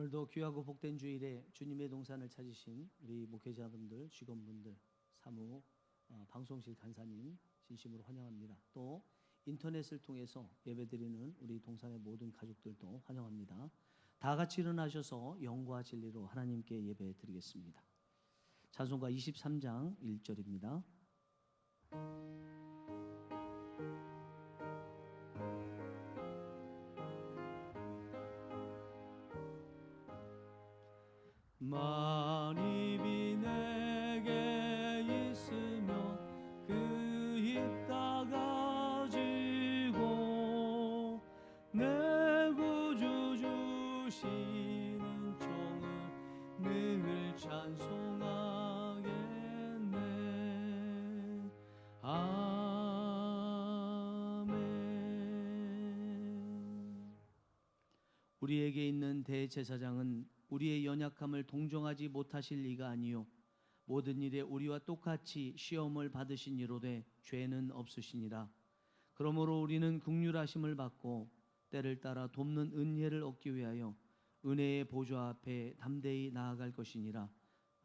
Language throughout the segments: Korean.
오늘도 귀하고 복된 주일에 주님의 동산을 찾으신 우리 목회자분들, 직원분들, 사무, 방송실 간사님 진심으로 환영합니다. 또 인터넷을 통해서 예배드리는 우리 동산의 모든 가족들도 환영합니다. 다 같이 일어나셔서 영과 진리로 하나님께 예배드리겠습니다. 찬송가 23장 1절입니다. 만입이 내게 있으면 그 입 다 가지고 내 구주 주시는 종을 늘 찬송하겠네. 아멘. 우리에게 있는 대제사장은 우리의 연약함을 동정하지 못하실 리가 아니요 모든 일에 우리와 똑같이 시험을 받으신 이로되 죄는 없으시니라. 그러므로 우리는 긍휼하심을 받고 때를 따라 돕는 은혜를 얻기 위하여 은혜의 보좌 앞에 담대히 나아갈 것이니라.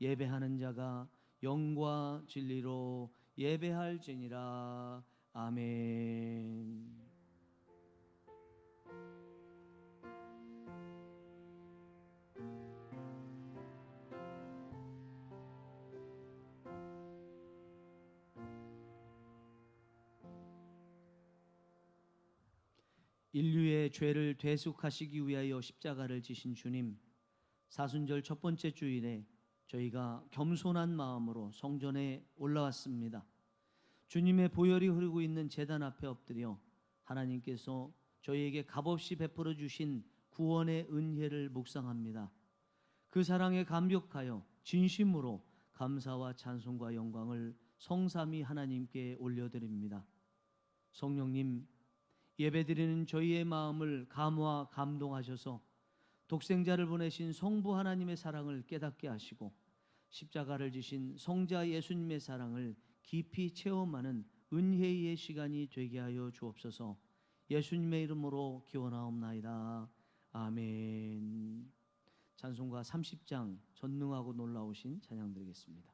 예배하는 자가 영과 진리로 예배할지니라. 아멘. 인류의 죄를 대속하시기 위하여 십자가를 지신 주님, 사순절 첫 번째 주일에 저희가 겸손한 마음으로 성전에 올라왔습니다. 주님의 보혈이 흐르고 있는 제단 앞에 엎드려 하나님께서 저희에게 값없이 베풀어 주신 구원의 은혜를 묵상합니다. 그 사랑에 감격하여 진심으로 감사와 찬송과 영광을 성삼위 하나님께 올려드립니다. 성령님, 예배드리는 저희의 마음을 감화 감동하셔서 독생자를 보내신 성부 하나님의 사랑을 깨닫게 하시고 십자가를 지신 성자 예수님의 사랑을 깊이 체험하는 은혜의 시간이 되게 하여 주옵소서. 예수님의 이름으로 기원하옵나이다. 아멘. 찬송가 30장 전능하고 놀라우신 찬양 드리겠습니다.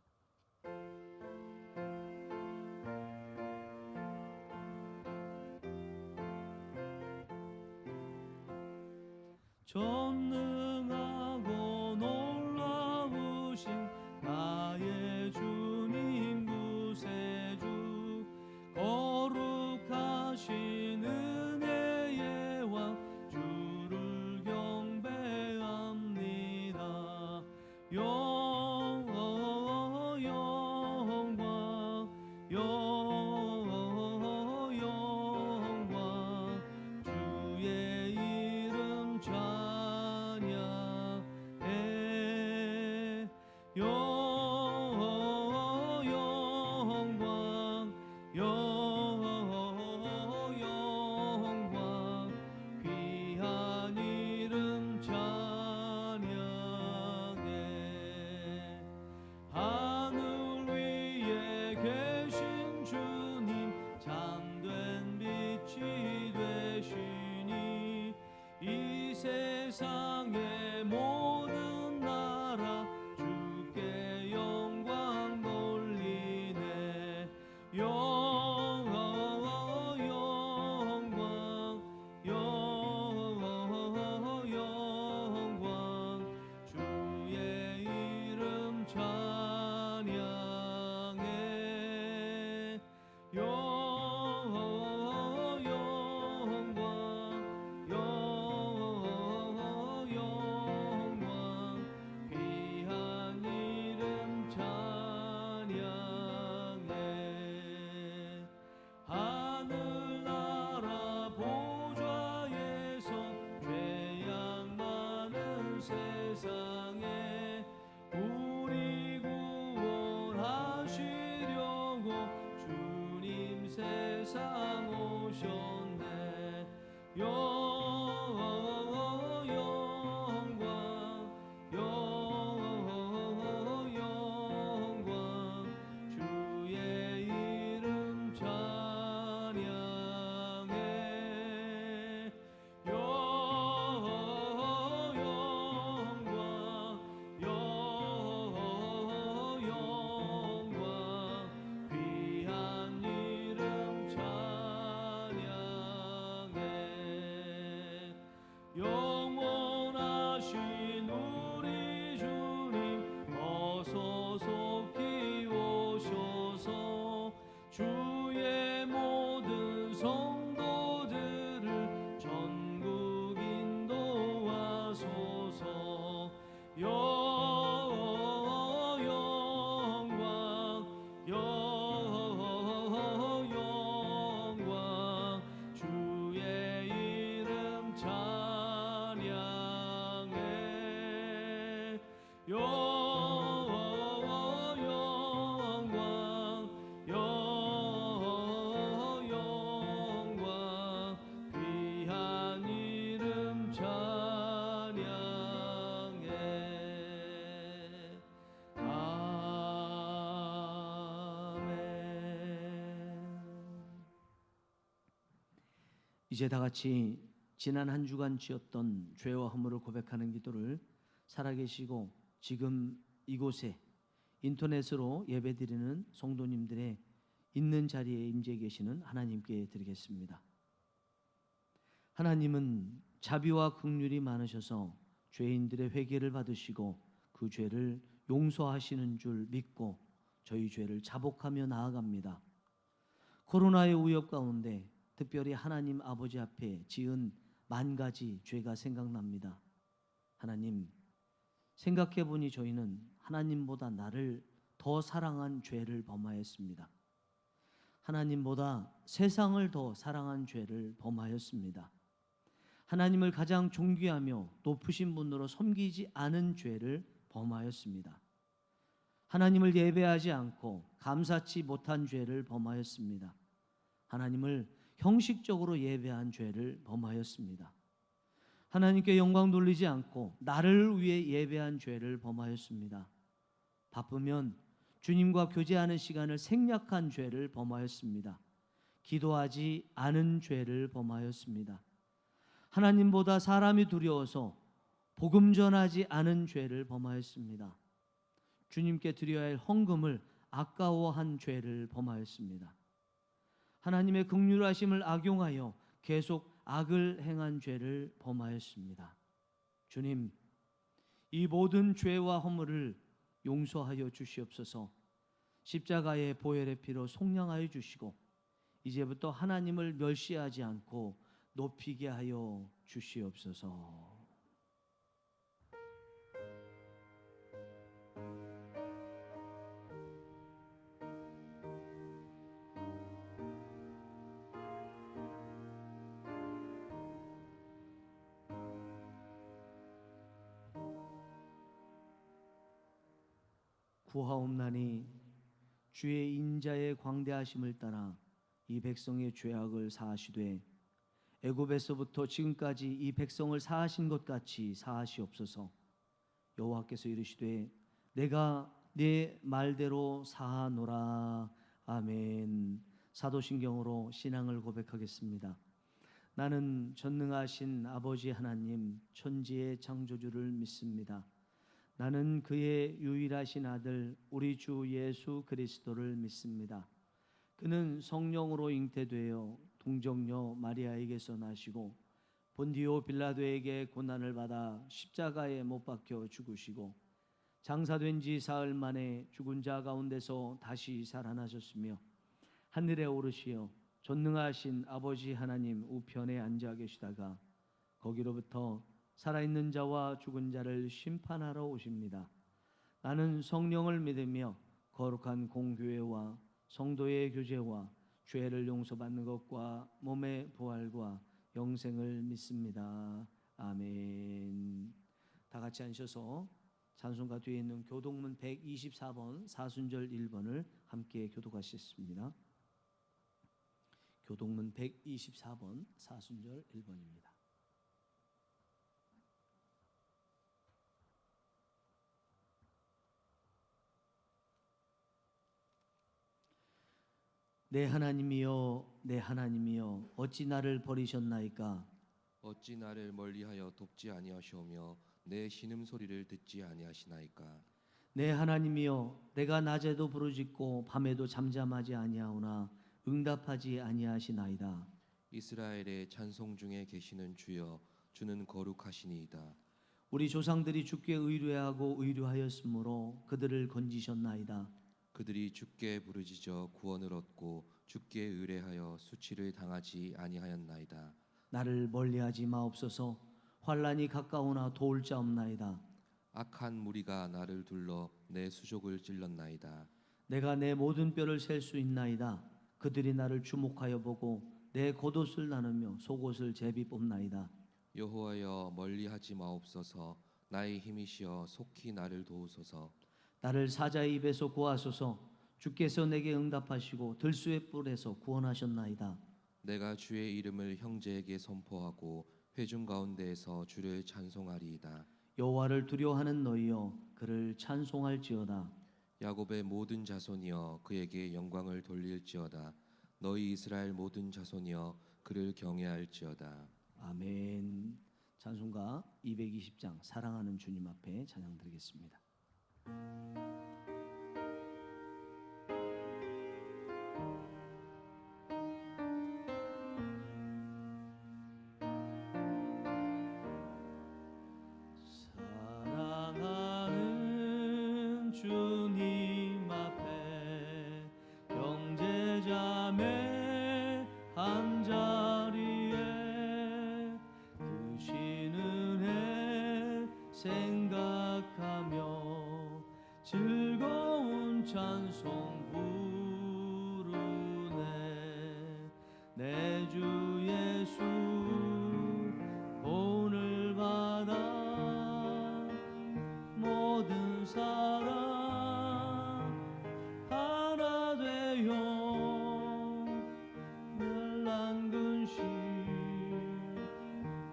전능하고 놀라우신 나의 주님 구세주, 거룩하신 은혜의 왕 주를 경배합니다. 영광 주의 이름 찬양해. 영광 귀한 이름 찬양해. 하늘 위에 계신 주님, 참된 빛이 되시니 이 세상의 모든 나라 주께 이제 다 같이 지난 한 주간 지었던 죄와 허물을 고백하는 기도를 살아계시고 지금 이곳에 인터넷으로 예배드리는 성도님들의 있는 자리에 임재 계시는 하나님께 드리겠습니다. 하나님은 자비와 긍휼이 많으셔서 죄인들의 회개를 받으시고 그 죄를 용서하시는 줄 믿고 저희 죄를 자복하며 나아갑니다. 코로나의 위협 가운데 특별히 하나님 아버지 앞에 지은 만 가지 죄가 생각납니다. 하나님, 생각해 보니 저희는 하나님보다 나를 더 사랑한 죄를 범하였습니다. 하나님보다 세상을 더 사랑한 죄를 범하였습니다. 하나님을 가장 존귀하며 높으신 분으로 섬기지 않은 죄를 범하였습니다. 하나님을 예배하지 않고 감사치 못한 죄를 범하였습니다. 하나님을 형식적으로 예배한 죄를 범하였습니다. 하나님께 영광 돌리지 않고 나를 위해 예배한 죄를 범하였습니다. 바쁘면 주님과 교제하는 시간을 생략한 죄를 범하였습니다. 기도하지 않은 죄를 범하였습니다. 하나님보다 사람이 두려워서 복음 전하지 않은 죄를 범하였습니다. 주님께 드려야 할 헌금을 아까워한 죄를 범하였습니다. 하나님의 긍휼하심을 악용하여 계속 악을 행한 죄를 범하였습니다. 주님, 이 모든 죄와 허물을 용서하여 주시옵소서. 십자가의 보혈의 피로 속량하여 주시고 이제부터 하나님을 멸시하지 않고 높이게 하여 주시옵소서. 구하옵나니 주의 인자의 광대하심을 따라 이 백성의 죄악을 사하시되 애굽에서부터 지금까지 이 백성을 사하신 것 같이 사하시옵소서. 여호와께서 이르시되 내가 네 말대로 사하노라. 아멘. 사도신경으로 신앙을 고백하겠습니다. 나는 전능하신 아버지 하나님 천지의 창조주를 믿습니다. 나는 그의 유일하신 아들 우리 주 예수 그리스도를 믿습니다. 그는 성령으로 잉태되어 동정녀 마리아에게서 나시고 본디오 빌라도에게 고난을 받아 십자가에 못 박혀 죽으시고 장사된 지 사흘 만에 죽은 자 가운데서 다시 살아나셨으며 하늘에 오르시어 전능하신 아버지 하나님 우편에 앉아 계시다가 거기로부터 살아있는 자와 죽은 자를 심판하러 오십니다. 나는 성령을 믿으며 거룩한 공교회와 성도의 교제와 죄를 용서받는 것과 몸의 부활과 영생을 믿습니다. 아멘. 다 같이 앉으셔서 찬송가 뒤에 있는 교동문 124번 사순절 1번을 함께 교독하시겠습니다. 교동문 124번 사순절 1번입니다. 내 하나님이여 내 하나님이여 어찌 나를 버리셨나이까. 어찌 나를 멀리하여 돕지 아니하시오며 내 신음소리를 듣지 아니하시나이까. 내 하나님이여 내가 낮에도 부르짖고 밤에도 잠잠하지 아니하오나 응답하지 아니하시나이다. 이스라엘의 찬송 중에 계시는 주여 주는 거룩하시니이다. 우리 조상들이 주께 의뢰하고 의뢰하였으므로 그들을 건지셨나이다. 그들이 주께 부르짖어 구원을 얻고 주께 의뢰하여 수치를 당하지 아니하였나이다. 나를 멀리하지 마옵소서. 환난이 가까우나 도울 자 없나이다. 악한 무리가 나를 둘러 내 수족을 찔렀나이다. 내가 내 모든 뼈를 셀 수 있나이다. 그들이 나를 주목하여 보고 내 겉옷을 나누며 속옷을 제비 뽑나이다. 여호와여 멀리하지 마옵소서. 나의 힘이시여 속히 나를 도우소서. 나를 사자의 입에서 구하소서. 주께서 내게 응답하시고 들수의 뿔에서 구원하셨나이다. 내가 주의 이름을 형제에게 선포하고 회중 가운데에서 주를 찬송하리이다. 여호와를 두려워하는 너희여 그를 찬송할지어다. 야곱의 모든 자손이여 그에게 영광을 돌릴지어다. 너희 이스라엘 모든 자손이여 그를 경외할지어다. 아멘. 찬송가 220장 사랑하는 주님 앞에 찬양 드리겠습니다. 사랑하는 주님 앞에 형제자매 한자리에 크신 은혜 생각하며 즐거운 찬송 부르네. 내 주 예수 오늘 받아 모든 사랑 하나 되어 멸난 근심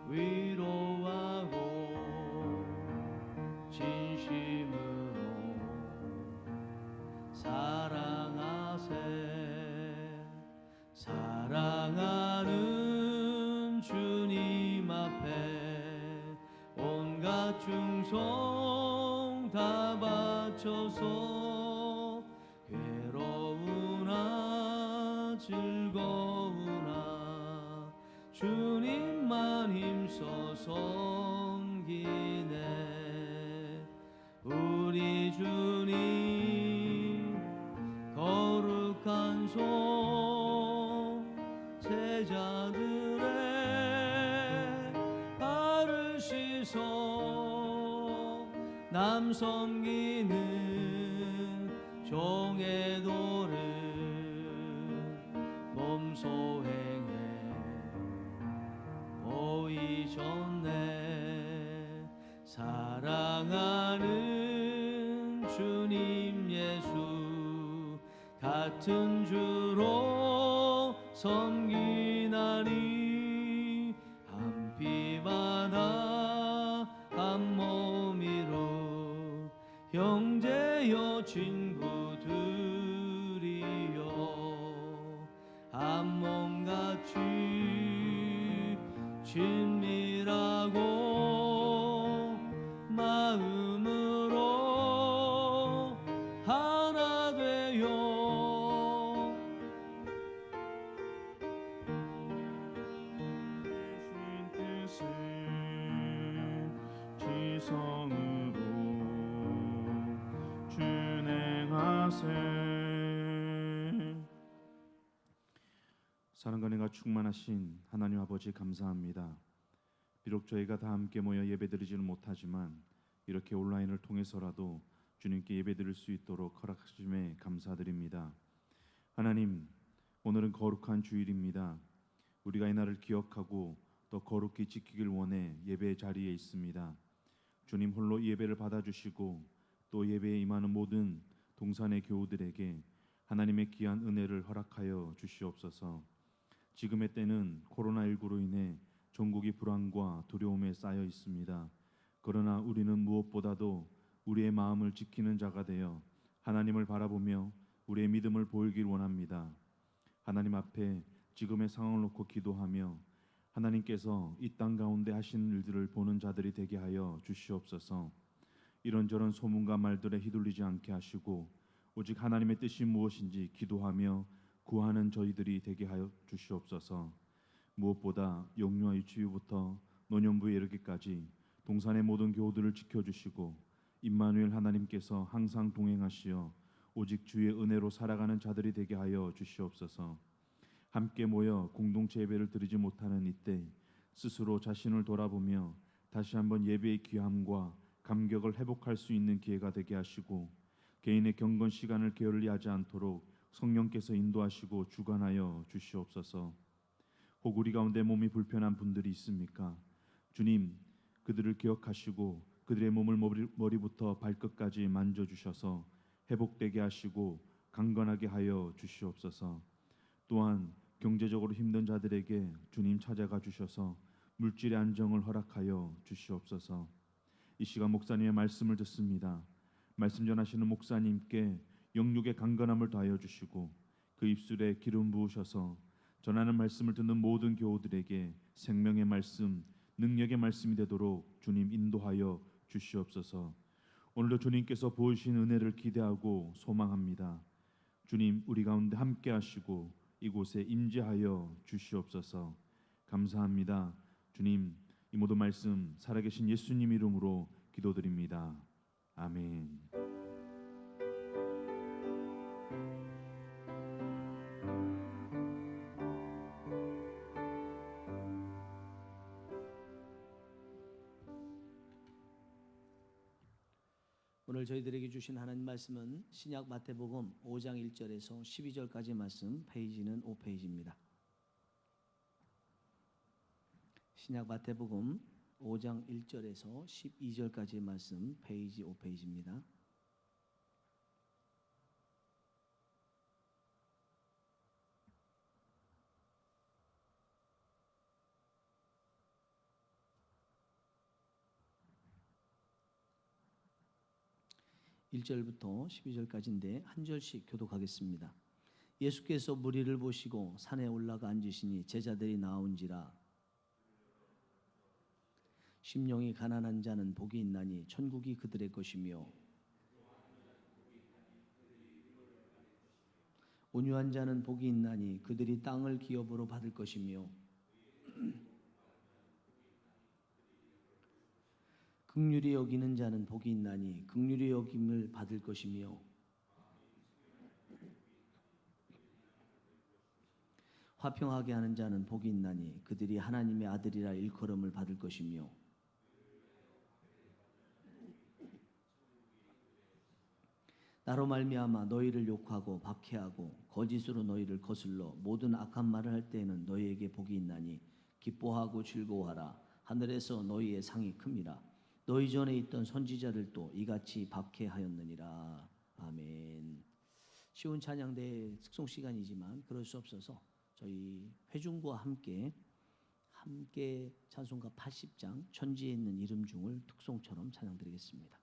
위로하고 진심으로 사랑하세. 사랑하는 주님 앞에 온갖 충성 다 바쳐서 괴로우나 즐거우나 주님만 힘써 섬기네. 우리 주님 거룩한 손 제자들의 발을 씻어 남 섬기는 종의 도를 몸소 행해 보이셨네. 사랑하는 주님 예수 같은 주로 섬기나니 한 피바다 한 몸이로 형제여 친구들이여 한 몸같이 친밀하고 마음으로 하나 되어 뜻을 지성으로 준행하세. 사랑과 은혜가 충만하신 하나님 아버지 감사합니다. 비록 저희가 다 함께 모여 예배드리지는 못하지만 이렇게 온라인을 통해서라도 주님께 예배드릴 수 있도록 허락하심에 감사드립니다. 하나님, 오늘은 거룩한 주일입니다. 우리가 이 날을 기억하고 또 거룩히 지키길 원해 예배의 자리에 있습니다. 주님 홀로 예배를 받아주시고 또 예배에 임하는 모든 동산의 교우들에게 하나님의 귀한 은혜를 허락하여 주시옵소서. 지금의 때는 코로나19로 인해 전국이 불안과 두려움에 쌓여 있습니다. 그러나 우리는 무엇보다도 우리의 마음을 지키는 자가 되어 하나님을 바라보며 우리의 믿음을 보이길 원합니다. 하나님 앞에 지금의 상황을 놓고 기도하며 하나님께서 이 땅 가운데 하시는 일들을 보는 자들이 되게 하여 주시옵소서. 이런저런 소문과 말들에 휘둘리지 않게 하시고 오직 하나님의 뜻이 무엇인지 기도하며 구하는 저희들이 되게 하여 주시옵소서. 무엇보다 영유아 유치부부터 노년부에 이르기까지 동산의 모든 교우들을 지켜주시고 임마누엘 하나님께서 항상 동행하시어 오직 주의 은혜로 살아가는 자들이 되게 하여 주시옵소서. 함께 모여 공동체 예배를 드리지 못하는 이때 스스로 자신을 돌아보며 다시 한번 예배의 귀함과 감격을 회복할 수 있는 기회가 되게 하시고 개인의 경건 시간을 게을리하지 않도록 성령께서 인도하시고 주관하여 주시옵소서. 혹 우리 가운데 몸이 불편한 분들이 있습니까? 주님, 그들을 기억하시고 그들의 몸을 머리부터 발끝까지 만져주셔서 회복되게 하시고 강건하게 하여 주시옵소서. 또한 경제적으로 힘든 자들에게 주님 찾아가 주셔서 물질의 안정을 허락하여 주시옵소서. 이 시간 목사님의 말씀을 듣습니다. 말씀 전하시는 목사님께 영육의 강건함을 더하여 주시고 그 입술에 기름 부으셔서 전하는 말씀을 듣는 모든 교우들에게 생명의 말씀, 능력의 말씀이 되도록 주님 인도하여 주시옵소서. 오늘도 주님께서 보여주신 은혜를 기대하고 소망합니다. 주님 우리 가운데 함께 하시고 이곳에 임재하여 주시옵소서. 감사합니다. 주님 이 모든 말씀 살아계신 예수님 이름으로 기도드립니다. 아멘. 오늘 저희들에게 주신 하나님 말씀은 신약 마태복음 5장 1절에서 12절까지 말씀, 페이지는 5페이지입니다. 신약 마태복음 5장 1절에서 12절까지의 말씀, 페이지 5페이지입니다. (1절부터) (12절까지인데) 한 절씩 교독하겠습니다. 예수께서 무리를 보시고 산에 올라가 앉으시니 제자들이 나온지라. 심령이 가난한 자는 복이 있나니 천국이 그들의 것이며, 온유한 자는 복이 있나니 그들이 땅을 기업으로 받을 것이며, 긍휼히 여기는 자는 복이 있나니 긍휼히 여김을 받을 것이며, 화평하게 하는 자는 복이 있나니 그들이 하나님의 아들이라 일컬음을 받을 것이며, 나로 말미암아 너희를 욕하고 박해하고 거짓으로 너희를 거슬러 모든 악한 말을 할 때에는 너희에게 복이 있나니 기뻐하고 즐거워하라. 하늘에서 너희의 상이 큼이라. 너희 전에 있던 선지자들도 이같이 박해하였느니라. 아멘. 쉬운 찬양대의 특송 시간이지만 그럴 수 없어서 저희 회중과 함께 찬송가 80장 천지에 있는 이름 중을 특송처럼 찬양드리겠습니다.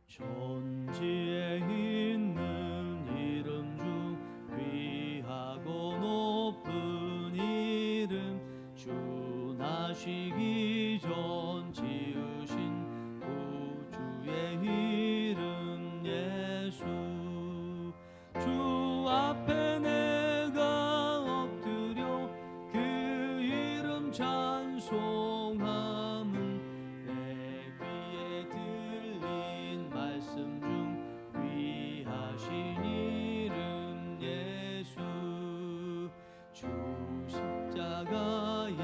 천지에 있는 이름 중 귀하고 높은 이름, 주 나시기 전 지으신 구주의 이름 예수. 주 앞에 내가 엎드려 그 이름 찬송함은 내 귀에 들린 말씀 중 귀하신 이름 예수. 주 십자가에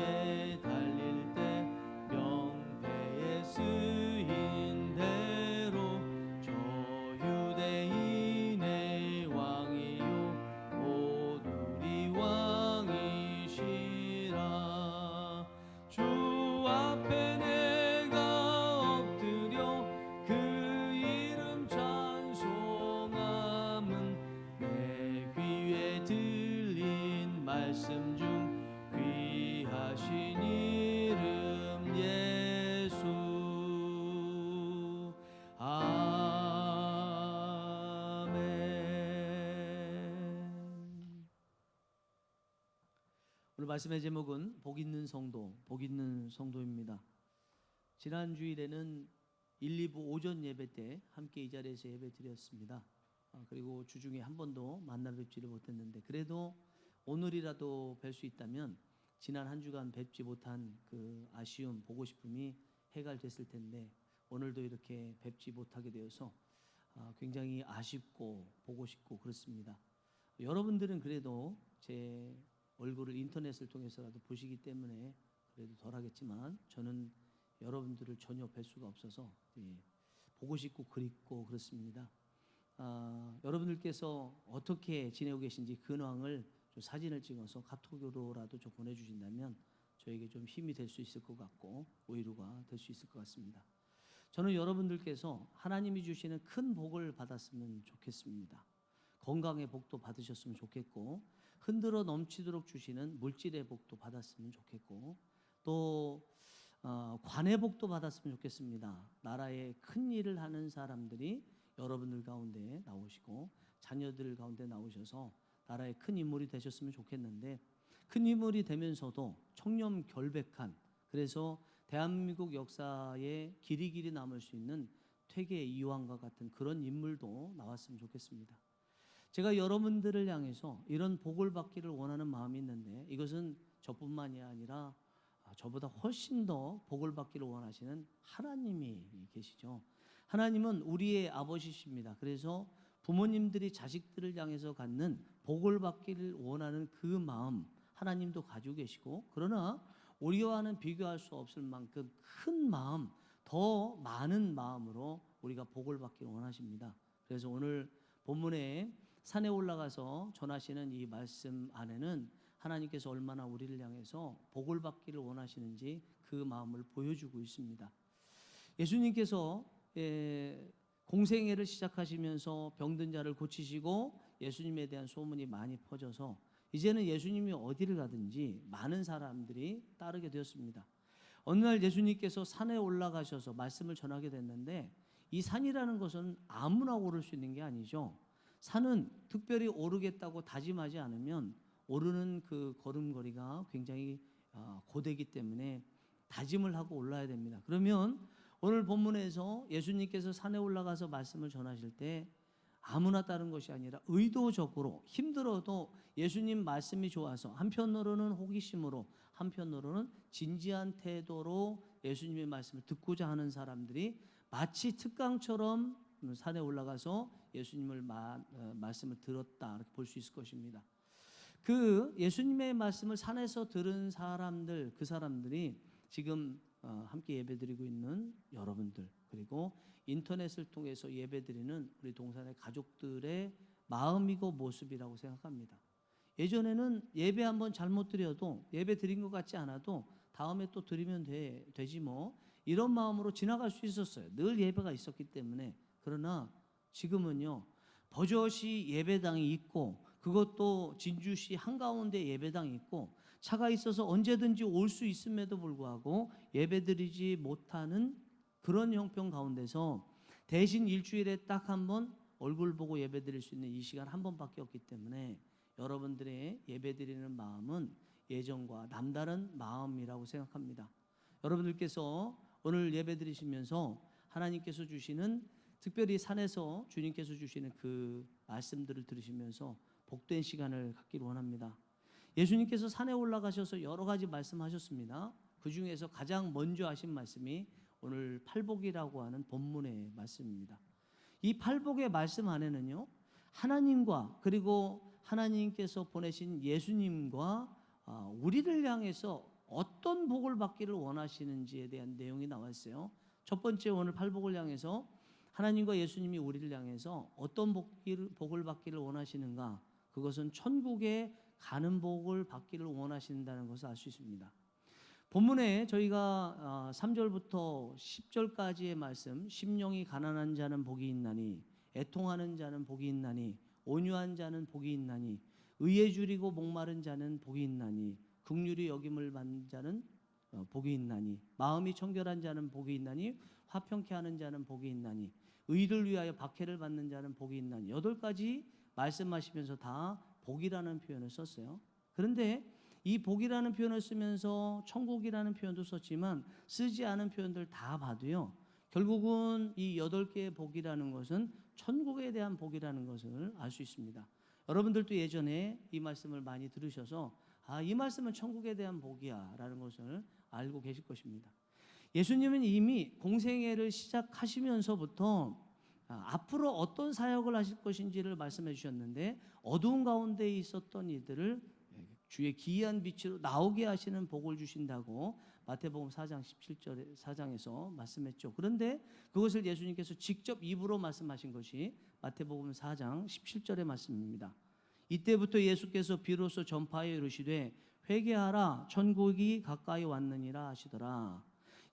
달릴 때 명패에 쓰인 대로 저 유대인의 왕이요 곧 우리 왕이시라. 주 앞에 내가 엎드려 그 이름 찬송함은 내 귀에 들린 말씀 중 귀하신 이름 예수. 아멘. 오늘 말씀의 제목은 복 있는 성도, 복 있는 성도입니다. 지난 주일에는 1, 2부 오전 예배 때 함께 이 자리에서 예배 드렸습니다. 그리고 주중에 한 번도 만나 뵙지를 못했는데, 그래도 오늘이라도 뵐 수 있다면 지난 한 주간 뵙지 못한 그 아쉬움, 보고 싶음이 해결됐을 텐데, 오늘도 이렇게 뵙지 못하게 되어서 굉장히 아쉽고 보고 싶고 그렇습니다. 여러분들은 그래도 제 얼굴을 인터넷을 통해서라도 보시기 때문에 그래도 덜하겠지만, 저는 여러분들을 전혀 뵐 수가 없어서 보고 싶고 그립고 그렇습니다. 여러분들께서 어떻게 지내고 계신지 근황을 좀 사진을 찍어서 카톡으로라도 좀 보내주신다면 저에게 좀 힘이 될 수 있을 것 같고 위로가 될 수 있을 것 같습니다. 저는 여러분들께서 하나님이 주시는 큰 복을 받았으면 좋겠습니다. 건강의 복도 받으셨으면 좋겠고, 흔들어 넘치도록 주시는 물질의 복도 받았으면 좋겠고, 또 관의 복도 받았으면 좋겠습니다. 나라의 큰 일을 하는 사람들이 여러분들 가운데 나오시고 자녀들 가운데 나오셔서 나라의 큰 인물이 되셨으면 좋겠는데, 큰 인물이 되면서도 청렴 결백한, 그래서 대한민국 역사에 길이 남을 수 있는 퇴계 이황과 같은 그런 인물도 나왔으면 좋겠습니다. 제가 여러분들을 향해서 이런 복을 받기를 원하는 마음이 있는데, 이것은 저뿐만이 아니라 저보다 훨씬 더 복을 받기를 원하시는 하나님이 계시죠. 하나님은 우리의 아버지십니다. 그래서 부모님들이 자식들을 향해서 갖는 복을 받기를 원하는 그 마음 하나님도 가지고 계시고, 그러나 우리와는 비교할 수 없을 만큼 큰 마음, 더 많은 마음으로 우리가 복을 받기를 원하십니다. 그래서 오늘 본문에 산에 올라가서 전하시는 이 말씀 안에는 하나님께서 얼마나 우리를 향해서 복을 받기를 원하시는지 그 마음을 보여주고 있습니다. 예수님께서 공생애를 시작하시면서 병든 자를 고치시고 예수님에 대한 소문이 많이 퍼져서 이제는 예수님이 어디를 가든지 많은 사람들이 따르게 되었습니다. 어느 날 예수님께서 산에 올라가셔서 말씀을 전하게 됐는데, 이 산이라는 것은 아무나 오를 수 있는 게 아니죠. 산은 특별히 오르겠다고 다짐하지 않으면 오르는 그 걸음걸이가 굉장히 고되기 때문에 다짐을 하고 올라야 됩니다. 그러면 오늘 본문에서 예수님께서 산에 올라가서 말씀을 전하실 때 아무나 따른 것이 아니라 의도적으로, 힘들어도 예수님 말씀이 좋아서, 한편으로는 호기심으로, 한편으로는 진지한 태도로 예수님의 말씀을 듣고자 하는 사람들이 마치 특강처럼 산에 올라가서 예수님을 말씀을 들었다, 이렇게 볼 수 있을 것입니다. 그 예수님의 말씀을 산에서 들은 사람들, 그 사람들이 지금 함께 예배드리고 있는 여러분들, 그리고 인터넷을 통해서 예배드리는 우리 동산의 가족들의 마음이고 모습이라고 생각합니다. 예전에는 예배 한번 잘못 드려도, 예배 드린 것 같지 않아도 다음에 또 드리면 되지 뭐, 이런 마음으로 지나갈 수 있었어요. 늘 예배가 있었기 때문에. 그러나 지금은요, 버젓이 예배당이 있고, 그것도 진주시 한가운데 예배당이 있고, 차가 있어서 언제든지 올 수 있음에도 불구하고 예배드리지 못하는 그런 형편 가운데서 대신 일주일에 딱 한 번 얼굴 보고 예배드릴 수 있는 이 시간 한 번밖에 없기 때문에 여러분들의 예배드리는 마음은 예전과 남다른 마음이라고 생각합니다. 여러분들께서 오늘 예배드리시면서 하나님께서 주시는, 특별히 산에서 주님께서 주시는 그 말씀들을 들으시면서 복된 시간을 갖기를 원합니다. 예수님께서 산에 올라가셔서 여러 가지 말씀하셨습니다. 그 중에서 가장 먼저 하신 말씀이 오늘 팔복이라고 하는 본문의 말씀입니다. 이 팔복의 말씀 안에는요, 하나님과, 그리고 하나님께서 보내신 예수님과 우리를 향해서 어떤 복을 받기를 원하시는지에 대한 내용이 나와 있어요. 첫 번째, 오늘 팔복을 향해서 하나님과 예수님이 우리를 향해서 어떤 복을 받기를 원하시는가? 그것은 천국에 가는 복을 받기를 원하신다는 것을 알 수 있습니다. 본문에 저희가 3절부터 10절까지의 말씀, 심령이 가난한 자는 복이 있나니, 애통하는 자는 복이 있나니, 온유한 자는 복이 있나니, 의에 줄이고 목마른 자는 복이 있나니, 긍휼히 여김을 받는 자는 복이 있나니, 마음이 청결한 자는 복이 있나니, 화평케 하는 자는 복이 있나니, 의를 위하여 박해를 받는 자는 복이 있나니, 8가지 말씀하시면서 다 복이라는 표현을 썼어요. 그런데 이 복이라는 표현을 쓰면서 천국이라는 표현도 썼지만 쓰지 않은 표현들 다 봐도요, 결국은 이 8개의 복이라는 것은 천국에 대한 복이라는 것을 알 수 있습니다. 여러분들도 예전에 이 말씀을 많이 들으셔서 이 말씀은 천국에 대한 복이야 라는 것을 알고 계실 것입니다. 예수님은 이미 공생애를 시작하시면서부터 앞으로 어떤 사역을 하실 것인지를 말씀해 주셨는데, 어두운 가운데 있었던 이들을 주의 기이한 빛으로 나오게 하시는 복을 주신다고 마태복음 4장 17절에 4장에서 말씀했죠. 그런데 그것을 예수님께서 직접 입으로 말씀하신 것이 마태복음 4장 17절의 말씀입니다. 이때부터 예수께서 비로소 전파하여 이르시되 회개하라 천국이 가까이 왔느니라 하시더라.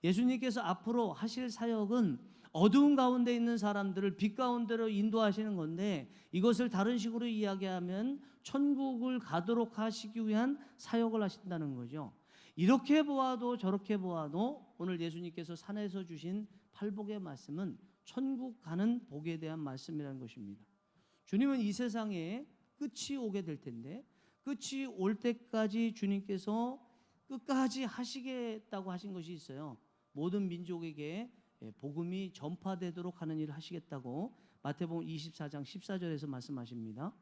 예수님께서 앞으로 하실 사역은 어두운 가운데 있는 사람들을 빛 가운데로 인도하시는 건데, 이것을 다른 식으로 이야기하면 천국을 가도록 하시기 위한 사역을 하신다는 거죠. 이렇게 보아도 저렇게 보아도 오늘 예수님께서 산에서 주신 팔복의 말씀은 천국 가는 복에 대한 말씀이라는 것입니다. 주님은 이 세상에 끝이 오게 될 텐데 끝이 올 때까지 주님께서 끝까지 하시겠다고 하신 것이 있어요. 모든 민족에게 복음이 전파되도록 하는 일을 하시겠다고 마태복음 24장 14절에서 말씀하십니다.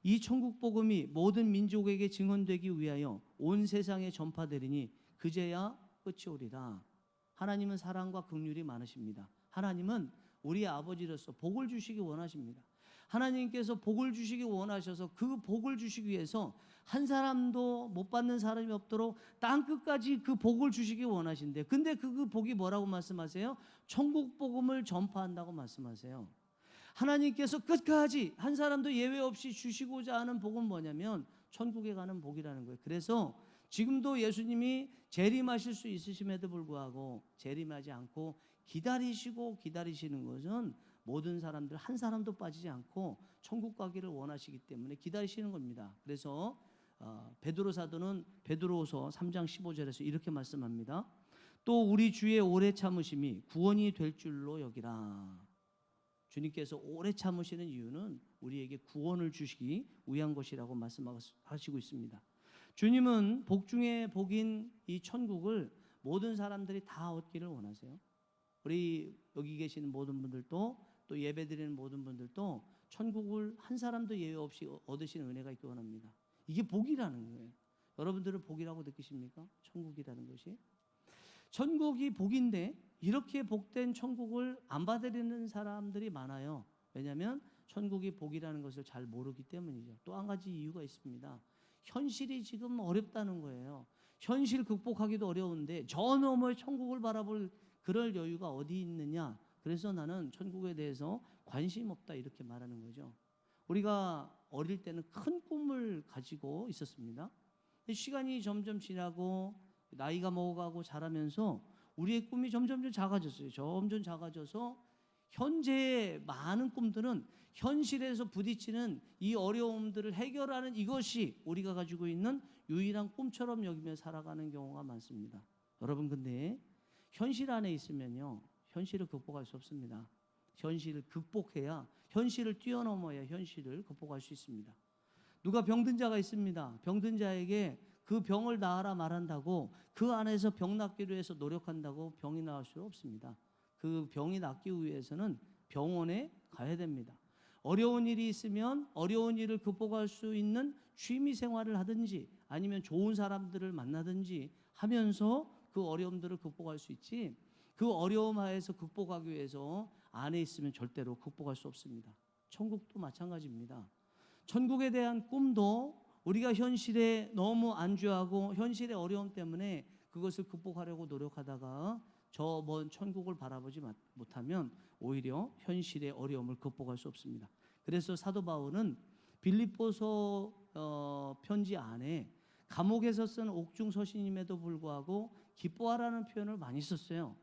이 천국 복음이 모든 민족에게 증언되기 위하여 온 세상에 전파되리니 그제야 끝이 오리라. 하나님은 사랑과 긍휼이 많으십니다. 하나님은 우리의 아버지로서 복을 주시기 원하십니다. 하나님께서 복을 주시기 원하셔서 그 복을 주시기 위해서 한 사람도 못 받는 사람이 없도록 땅 끝까지 그 복을 주시기 원하신대. 근데 그 복이 뭐라고 말씀하세요? 천국 복음을 전파한다고 말씀하세요. 하나님께서 끝까지 한 사람도 예외 없이 주시고자 하는 복은 뭐냐면 천국에 가는 복이라는 거예요. 그래서 지금도 예수님이 재림하실 수 있으심에도 불구하고 재림하지 않고 기다리시는 것은 모든 사람들 한 사람도 빠지지 않고 천국 가기를 원하시기 때문에 기다리시는 겁니다. 그래서 베드로 사도는 베드로후서 3장 15절에서 이렇게 말씀합니다. 또 우리 주의 오래 참으심이 구원이 될 줄로 여기라. 주님께서 오래 참으시는 이유는 우리에게 구원을 주시기 위한 것이라고 말씀하시고 있습니다. 주님은 복 중에 복인 이 천국을 모든 사람들이 다 얻기를 원하세요. 우리 여기 계시는 모든 분들도 또 예배드리는 모든 분들도 천국을 한 사람도 예외 없이 얻으시는 은혜가 있기 원합니다. 이게 복이라는 거예요. 여러분들은 복이라고 느끼십니까? 천국이라는 것이. 천국이 복인데 이렇게 복된 천국을 안 받으려는 사람들이 많아요. 왜냐하면 천국이 복이라는 것을 잘 모르기 때문이죠. 또 한 가지 이유가 있습니다. 현실이 지금 어렵다는 거예요. 현실 극복하기도 어려운데 저 너머의 천국을 바라볼 그럴 여유가 어디 있느냐. 그래서 나는 천국에 대해서 관심 없다 이렇게 말하는 거죠. 우리가 어릴 때는 큰 꿈을 가지고 있었습니다. 시간이 점점 지나고 나이가 먹어가고 자라면서 우리의 꿈이 점점 작아졌어요. 점점 작아져서 현재의 많은 꿈들은 현실에서 부딪히는 이 어려움들을 해결하는 이것이 우리가 가지고 있는 유일한 꿈처럼 여기며 살아가는 경우가 많습니다. 여러분 근데 현실 안에 있으면요 현실을 극복할 수 없습니다. 현실을 극복해야 현실을 뛰어넘어야 현실을 극복할 수 있습니다. 누가 병든 자가 있습니다. 병든 자에게 그 병을 나으라 말한다고 그 안에서 병 낫기로 해서 노력한다고 병이 나을 수 없습니다. 그 병이 낫기 위해서는 병원에 가야 됩니다. 어려운 일이 있으면 어려운 일을 극복할 수 있는 취미 생활을 하든지 아니면 좋은 사람들을 만나든지 하면서 그 어려움들을 극복할 수 있지 그 어려움 하에서 극복하기 위해서 안에 있으면 절대로 극복할 수 없습니다. 천국도 마찬가지입니다. 천국에 대한 꿈도 우리가 현실에 너무 안주하고 현실의 어려움 때문에 그것을 극복하려고 노력하다가 저 먼 천국을 바라보지 못하면 오히려 현실의 어려움을 극복할 수 없습니다. 그래서 사도 바울은 빌립보서 편지 안에 감옥에서 쓴 옥중 서신임에도 불구하고 기뻐하라는 표현을 많이 썼어요.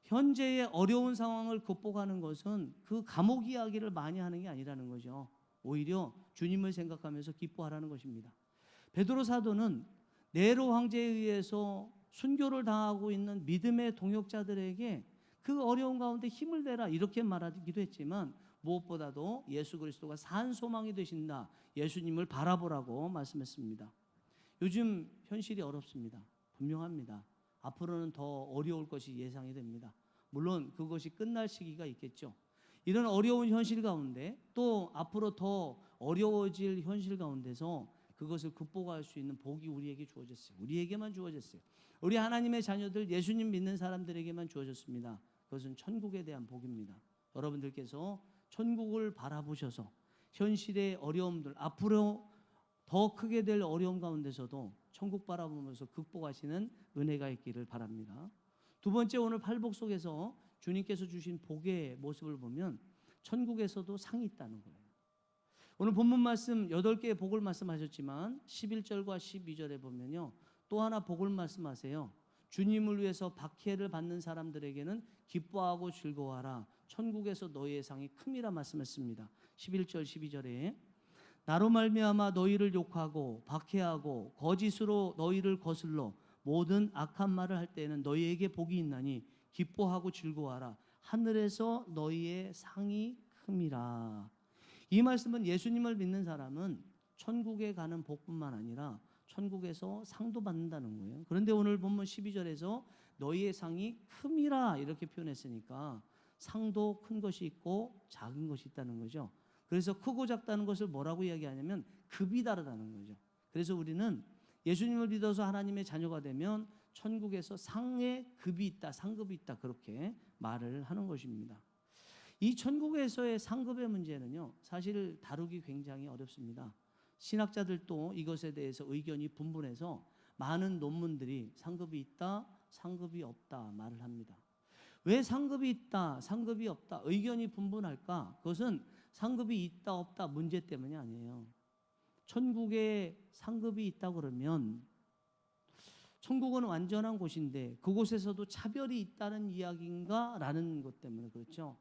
현재의 어려운 상황을 극복하는 것은 그 감옥 이야기를 많이 하는 게 아니라는 거죠. 오히려 주님을 생각하면서 기뻐하라는 것입니다. 베드로 사도는 네로 황제에 의해서 순교를 당하고 있는 믿음의 동역자들에게 그 어려운 가운데 힘을 내라 이렇게 말하기도 했지만 무엇보다도 예수 그리스도가 산 소망이 되신다. 예수님을 바라보라고 말씀했습니다. 요즘 현실이 어렵습니다. 분명합니다. 앞으로는 더 어려울 것이 예상이 됩니다. 물론 그것이 끝날 시기가 있겠죠. 이런 어려운 현실 가운데 또 앞으로 더 어려워질 현실 가운데서 그것을 극복할 수 있는 복이 우리에게 주어졌어요. 우리에게만 주어졌어요. 우리 하나님의 자녀들 예수님 믿는 사람들에게만 주어졌습니다. 그것은 천국에 대한 복입니다. 여러분들께서 천국을 바라보셔서 현실의 어려움들 앞으로 더 크게 될 어려움 가운데서도 천국 바라보면서 극복하시는 은혜가 있기를 바랍니다. 두 번째 오늘 팔복 속에서 주님께서 주신 복의 모습을 보면 천국에서도 상이 있다는 거예요. 오늘 본문 말씀 8개의 복을 말씀하셨지만 11절과 12절에 보면요. 또 하나 복을 말씀하세요. 주님을 위해서 박해를 받는 사람들에게는 기뻐하고 즐거워하라. 천국에서 너희의 상이 큼이라 말씀했습니다. 11절 12절에 나로 말미암아 너희를 욕하고 박해하고 거짓으로 너희를 거슬러 모든 악한 말을 할 때에는 너희에게 복이 있나니 기뻐하고 즐거워하라. 하늘에서 너희의 상이 큼이라. 이 말씀은 예수님을 믿는 사람은 천국에 가는 복뿐만 아니라 천국에서 상도 받는다는 거예요. 그런데 오늘 본문 12절에서 너희의 상이 큼이라 이렇게 표현했으니까 상도 큰 것이 있고 작은 것이 있다는 거죠. 그래서 크고 작다는 것을 뭐라고 이야기하냐면 급이 다르다는 거죠. 그래서 우리는 예수님을 믿어서 하나님의 자녀가 되면 천국에서 상의 급이 있다, 상급이 있다 그렇게 말을 하는 것입니다. 이 천국에서의 상급의 문제는요, 사실 다루기 굉장히 어렵습니다. 신학자들도 이것에 대해서 의견이 분분해서 많은 논문들이 상급이 있다, 상급이 없다 말을 합니다. 왜 상급이 있다, 상급이 없다 의견이 분분할까? 그것은 상급이 있다 없다 문제 때문이 아니에요. 천국에 상급이 있다 그러면 천국은 완전한 곳인데 그곳에서도 차별이 있다는 이야기인가? 라는 것 때문에 그렇죠.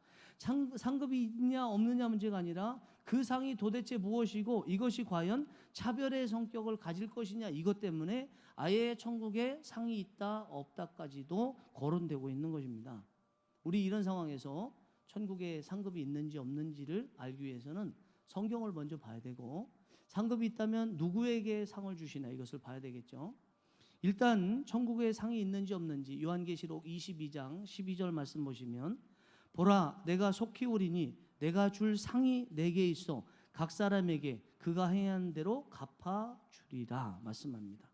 상급이 있냐 없느냐 문제가 아니라 그 상이 도대체 무엇이고 이것이 과연 차별의 성격을 가질 것이냐 이것 때문에 아예 천국에 상이 있다 없다까지도 거론되고 있는 것입니다. 우리 이런 상황에서 천국에 상급이 있는지 없는지를 알기 위해서는 성경을 먼저 봐야 되고 상급이 있다면 누구에게 상을 주시나 이것을 봐야 되겠죠. 일단 천국에 상이 있는지 없는지 요한계시록 22장 12절 말씀 보시면 보라 내가 속히 오리니 내가 줄 상이 내게 있어 각 사람에게 그가 행한 대로 갚아주리라 말씀합니다.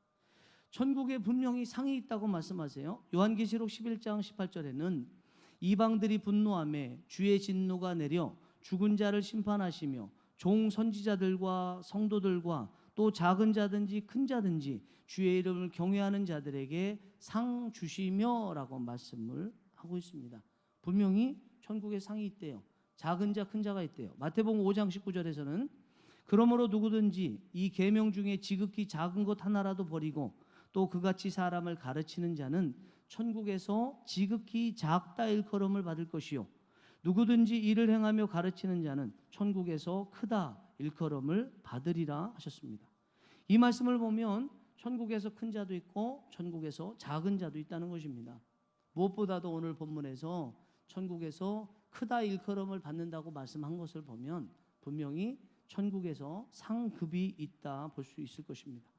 천국에 분명히 상이 있다고 말씀하세요. 요한계시록 11장 18절에는 이방들이 분노하며 주의 진노가 내려 죽은 자를 심판하시며 종 선지자들과 성도들과 또 작은 자든지 큰 자든지 주의 이름을 경외하는 자들에게 상 주시며 라고 말씀을 하고 있습니다. 분명히 천국에 상이 있대요. 작은 자 큰 자가 있대요. 마태복음 5장 19절에서는 그러므로 누구든지 이 계명 중에 지극히 작은 것 하나라도 버리고 또 그같이 사람을 가르치는 자는 천국에서 지극히 작다 일컬음을 받을 것이요 누구든지 이를 행하며 가르치는 자는 천국에서 크다 일컬음을 받으리라 하셨습니다. 이 말씀을 보면 천국에서 큰 자도 있고 천국에서 작은 자도 있다는 것입니다. 무엇보다도 오늘 본문에서 천국에서 크다 일컬음을 받는다고 말씀한 것을 보면 분명히 천국에서 상급이 있다 볼 수 있을 것입니다.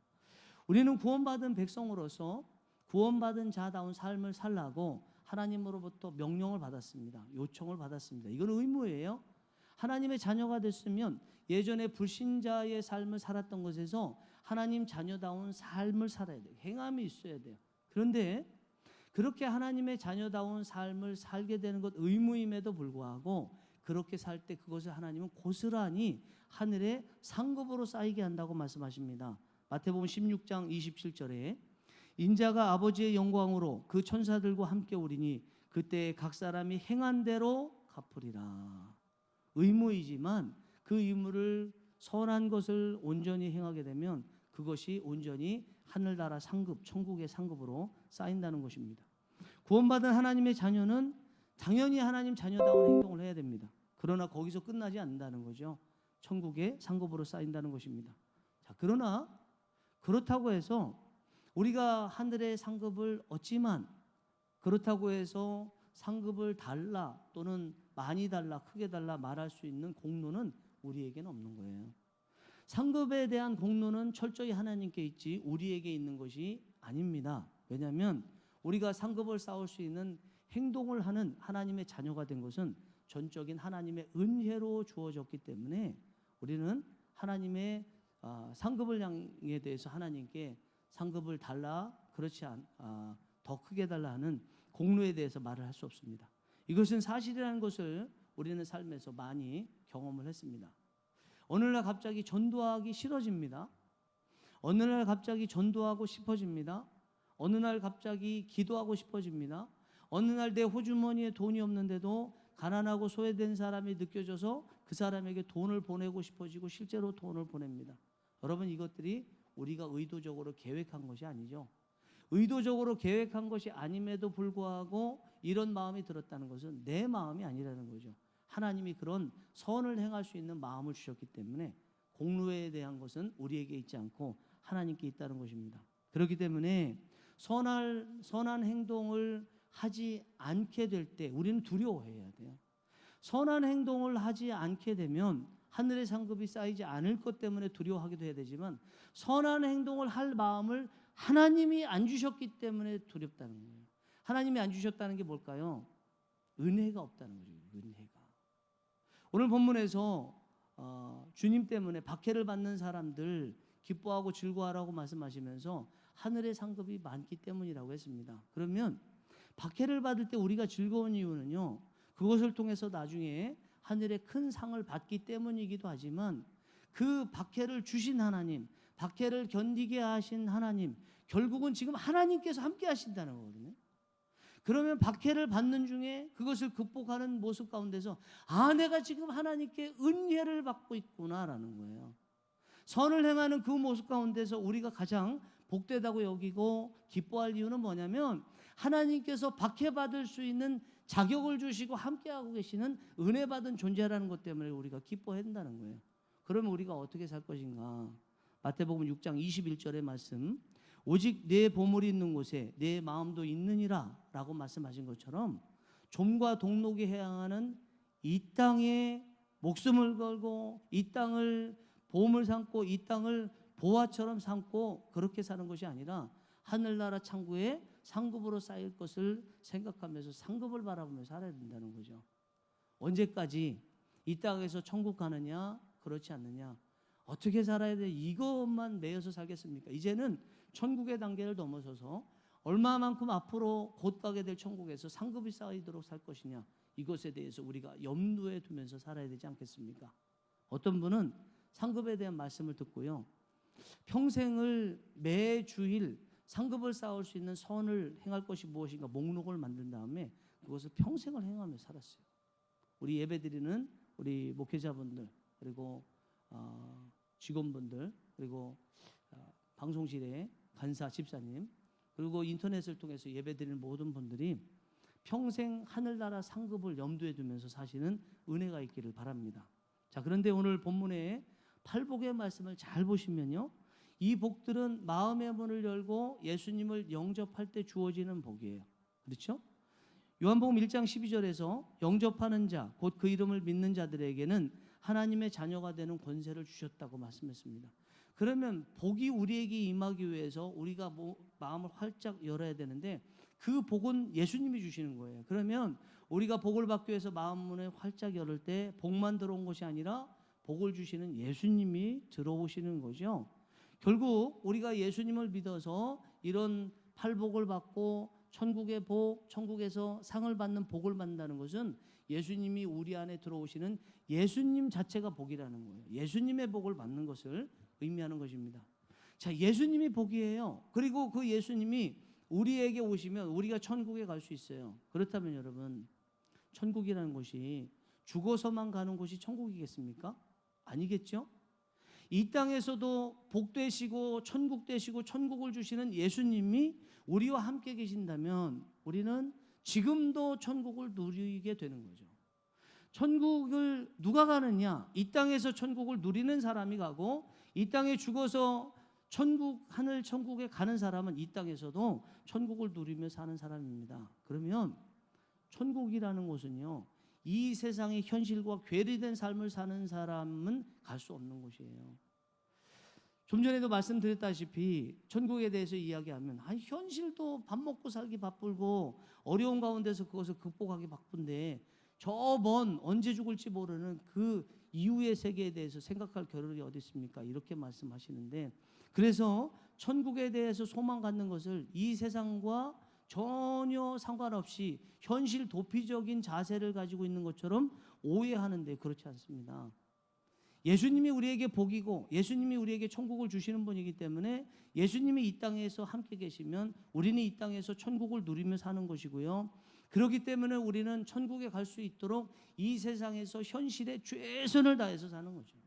우리는 구원받은 백성으로서 구원받은 자다운 삶을 살라고 하나님으로부터 명령을 받았습니다. 요청을 받았습니다. 이건 의무예요. 하나님의 자녀가 됐으면 예전에 불신자의 삶을 살았던 것에서 하나님 자녀다운 삶을 살아야 돼요. 행함이 있어야 돼요. 그런데 그렇게 하나님의 자녀다운 삶을 살게 되는 것 의무임에도 불구하고 그렇게 살 때 그것을 하나님은 고스란히 하늘의 상급으로 쌓이게 한다고 말씀하십니다. 마태복음 16장 27절에 인자가 아버지의 영광으로 그 천사들과 함께 오리니 그때 각 사람이 행한 대로 갚으리라. 의무이지만 그 의무를 선한 것을 온전히 행하게 되면 그것이 온전히 하늘나라 상급, 천국의 상급으로 쌓인다는 것입니다. 구원받은 하나님의 자녀는 당연히 하나님 자녀다운 행동을 해야 됩니다. 그러나 거기서 끝나지 않는다는 거죠. 천국의 상급으로 쌓인다는 것입니다. 자, 그러나 그렇다고 해서 우리가 하늘의 상급을 얻지만 그렇다고 해서 상급을 달라 또는 많이 달라 크게 달라 말할 수 있는 공로는 우리에게는 없는 거예요. 상급에 대한 공로는 철저히 하나님께 있지 우리에게 있는 것이 아닙니다. 왜냐하면 우리가 상급을 쌓을 수 있는 행동을 하는 하나님의 자녀가 된 것은 전적인 하나님의 은혜로 주어졌기 때문에 우리는 하나님의 상급을 향해 대해서 하나님께 상급을 달라 그렇지 더 크게 달라 하는 공로에 대해서 말을 할 수 없습니다. 이것은 사실이라는 것을 우리는 삶에서 많이 경험을 했습니다. 어느 날 갑자기 전도하기 싫어집니다. 어느 날 갑자기 전도하고 싶어집니다. 어느 날 갑자기 기도하고 싶어집니다. 어느 날 내 호주머니에 돈이 없는데도 가난하고 소외된 사람이 느껴져서 그 사람에게 돈을 보내고 싶어지고 실제로 돈을 보냅니다. 여러분 이것들이 우리가 의도적으로 계획한 것이 아니죠. 의도적으로 계획한 것이 아님에도 불구하고 이런 마음이 들었다는 것은 내 마음이 아니라는 거죠. 하나님이 그런 선을 행할 수 있는 마음을 주셨기 때문에 공로에 대한 것은 우리에게 있지 않고 하나님께 있다는 것입니다. 그렇기 때문에 선한 행동을 하지 않게 될 때 우리는 두려워해야 돼요. 선한 행동을 하지 않게 되면 하늘의 상급이 쌓이지 않을 것 때문에 두려워하기도 해야 되지만 선한 행동을 할 마음을 하나님이 안 주셨기 때문에 두렵다는 거예요. 하나님이 안 주셨다는 게 뭘까요? 은혜가 없다는 거죠. 은혜가. 오늘 본문에서 주님 때문에 박해를 받는 사람들 기뻐하고 즐거워하라고 말씀하시면서 하늘의 상급이 많기 때문이라고 했습니다. 그러면 박해를 받을 때 우리가 즐거운 이유는요, 그것을 통해서 나중에 하늘의 큰 상을 받기 때문이기도 하지만 그 박해를 주신 하나님, 박해를 견디게 하신 하나님, 결국은 지금 하나님께서 함께 하신다는 거거든요. 그러면 박해를 받는 중에 그것을 극복하는 모습 가운데서 내가 지금 하나님께 은혜를 받고 있구나라는 거예요. 선을 행하는 그 모습 가운데서 우리가 가장 복되다고 여기고 기뻐할 이유는 뭐냐면 하나님께서 박해받을 수 있는 자격을 주시고 함께하고 계시는 은혜 받은 존재라는 것 때문에 우리가 기뻐해야 된다는 거예요. 그러면 우리가 어떻게 살 것인가? 마태복음 6장 21절의 말씀, 오직 내 보물이 있는 곳에 내 마음도 있느니라 라고 말씀하신 것처럼 좀과 동록이 해양하는 이 땅에 목숨을 걸고 이 땅을 보물 삼고 이 땅을 보화처럼 삼고 그렇게 사는 것이 아니라 하늘나라 창고에 상급으로 쌓일 것을 생각하면서 상급을 바라보며 살아야 된다는 거죠. 언제까지 이 땅에서 천국 가느냐 그렇지 않느냐, 어떻게 살아야 돼 이것만 매여서 살겠습니까? 이제는 천국의 단계를 넘어서서 얼마만큼 앞으로 곧 가게 될 천국에서 상급이 쌓이도록 살 것이냐, 이것에 대해서 우리가 염두에 두면서 살아야 되지 않겠습니까? 어떤 분은 상급에 대한 말씀을 듣고요, 평생을 매주일 상급을 쌓을 수 있는 선을 행할 것이 무엇인가 목록을 만든 다음에 그것을 평생을 행하며 살았어요. 우리 예배드리는 우리 목회자분들, 그리고 직원분들, 그리고 방송실의 간사, 집사님, 그리고 인터넷을 통해서 예배드리는 모든 분들이 평생 하늘나라 상급을 염두에 두면서 사시는 은혜가 있기를 바랍니다. 자, 그런데 오늘 본문의 팔복의 말씀을 잘 보시면요, 이 복들은 마음의 문을 열고 예수님을 영접할 때 주어지는 복이에요. 그렇죠? 요한복음 1장 12절에서 영접하는 자, 곧 그 이름을 믿는 자들에게는 하나님의 자녀가 되는 권세를 주셨다고 말씀했습니다. 그러면 복이 우리에게 임하기 위해서 우리가 마음을 활짝 열어야 되는데 그 복은 예수님이 주시는 거예요. 그러면 우리가 복을 받기 위해서 마음 문을 활짝 열을 때 복만 들어온 것이 아니라 복을 주시는 예수님이 들어오시는 거죠. 결국 우리가 예수님을 믿어서 이런 팔복을 받고 천국의 복, 천국에서 상을 받는 복을 받는다는 것은 예수님이 우리 안에 들어오시는 예수님 자체가 복이라는 거예요. 예수님의 복을 받는 것을 의미하는 것입니다. 자, 예수님이 복이에요. 그리고 그 예수님이 우리에게 오시면 우리가 천국에 갈 수 있어요. 그렇다면 여러분, 천국이라는 곳이 죽어서만 가는 곳이 천국이겠습니까? 아니겠죠? 이 땅에서도 복 되시고 천국 되시고 천국을 주시는 예수님이 우리와 함께 계신다면 우리는 지금도 천국을 누리게 되는 거죠. 천국을 누가 가느냐? 이 땅에서 천국을 누리는 사람이 가고 이 땅에 죽어서 천국, 하늘 천국에 가는 사람은 이 땅에서도 천국을 누리며 사는 사람입니다. 그러면 천국이라는 곳은요, 이 세상의 현실과 괴리된 삶을 사는 사람은 갈 수 없는 곳이에요. 좀 전에도 말씀드렸다시피 천국에 대해서 이야기하면 현실도 밥 먹고 살기 바쁘고 어려운 가운데서 그것을 극복하기 바쁜데 저 먼 언제 죽을지 모르는 그 이후의 세계에 대해서 생각할 겨를이 어디 있습니까? 이렇게 말씀하시는데, 그래서 천국에 대해서 소망 갖는 것을 이 세상과 전혀 상관없이 현실 도피적인 자세를 가지고 있는 것처럼 오해하는데 그렇지 않습니다. 예수님이 우리에게 복이고 예수님이 우리에게 천국을 주시는 분이기 때문에 예수님이 이 땅에서 함께 계시면 우리는 이 땅에서 천국을 누리며 사는 것이고요. 그렇기 때문에 우리는 천국에 갈 수 있도록 이 세상에서 현실에 최선을 다해서 사는 거죠.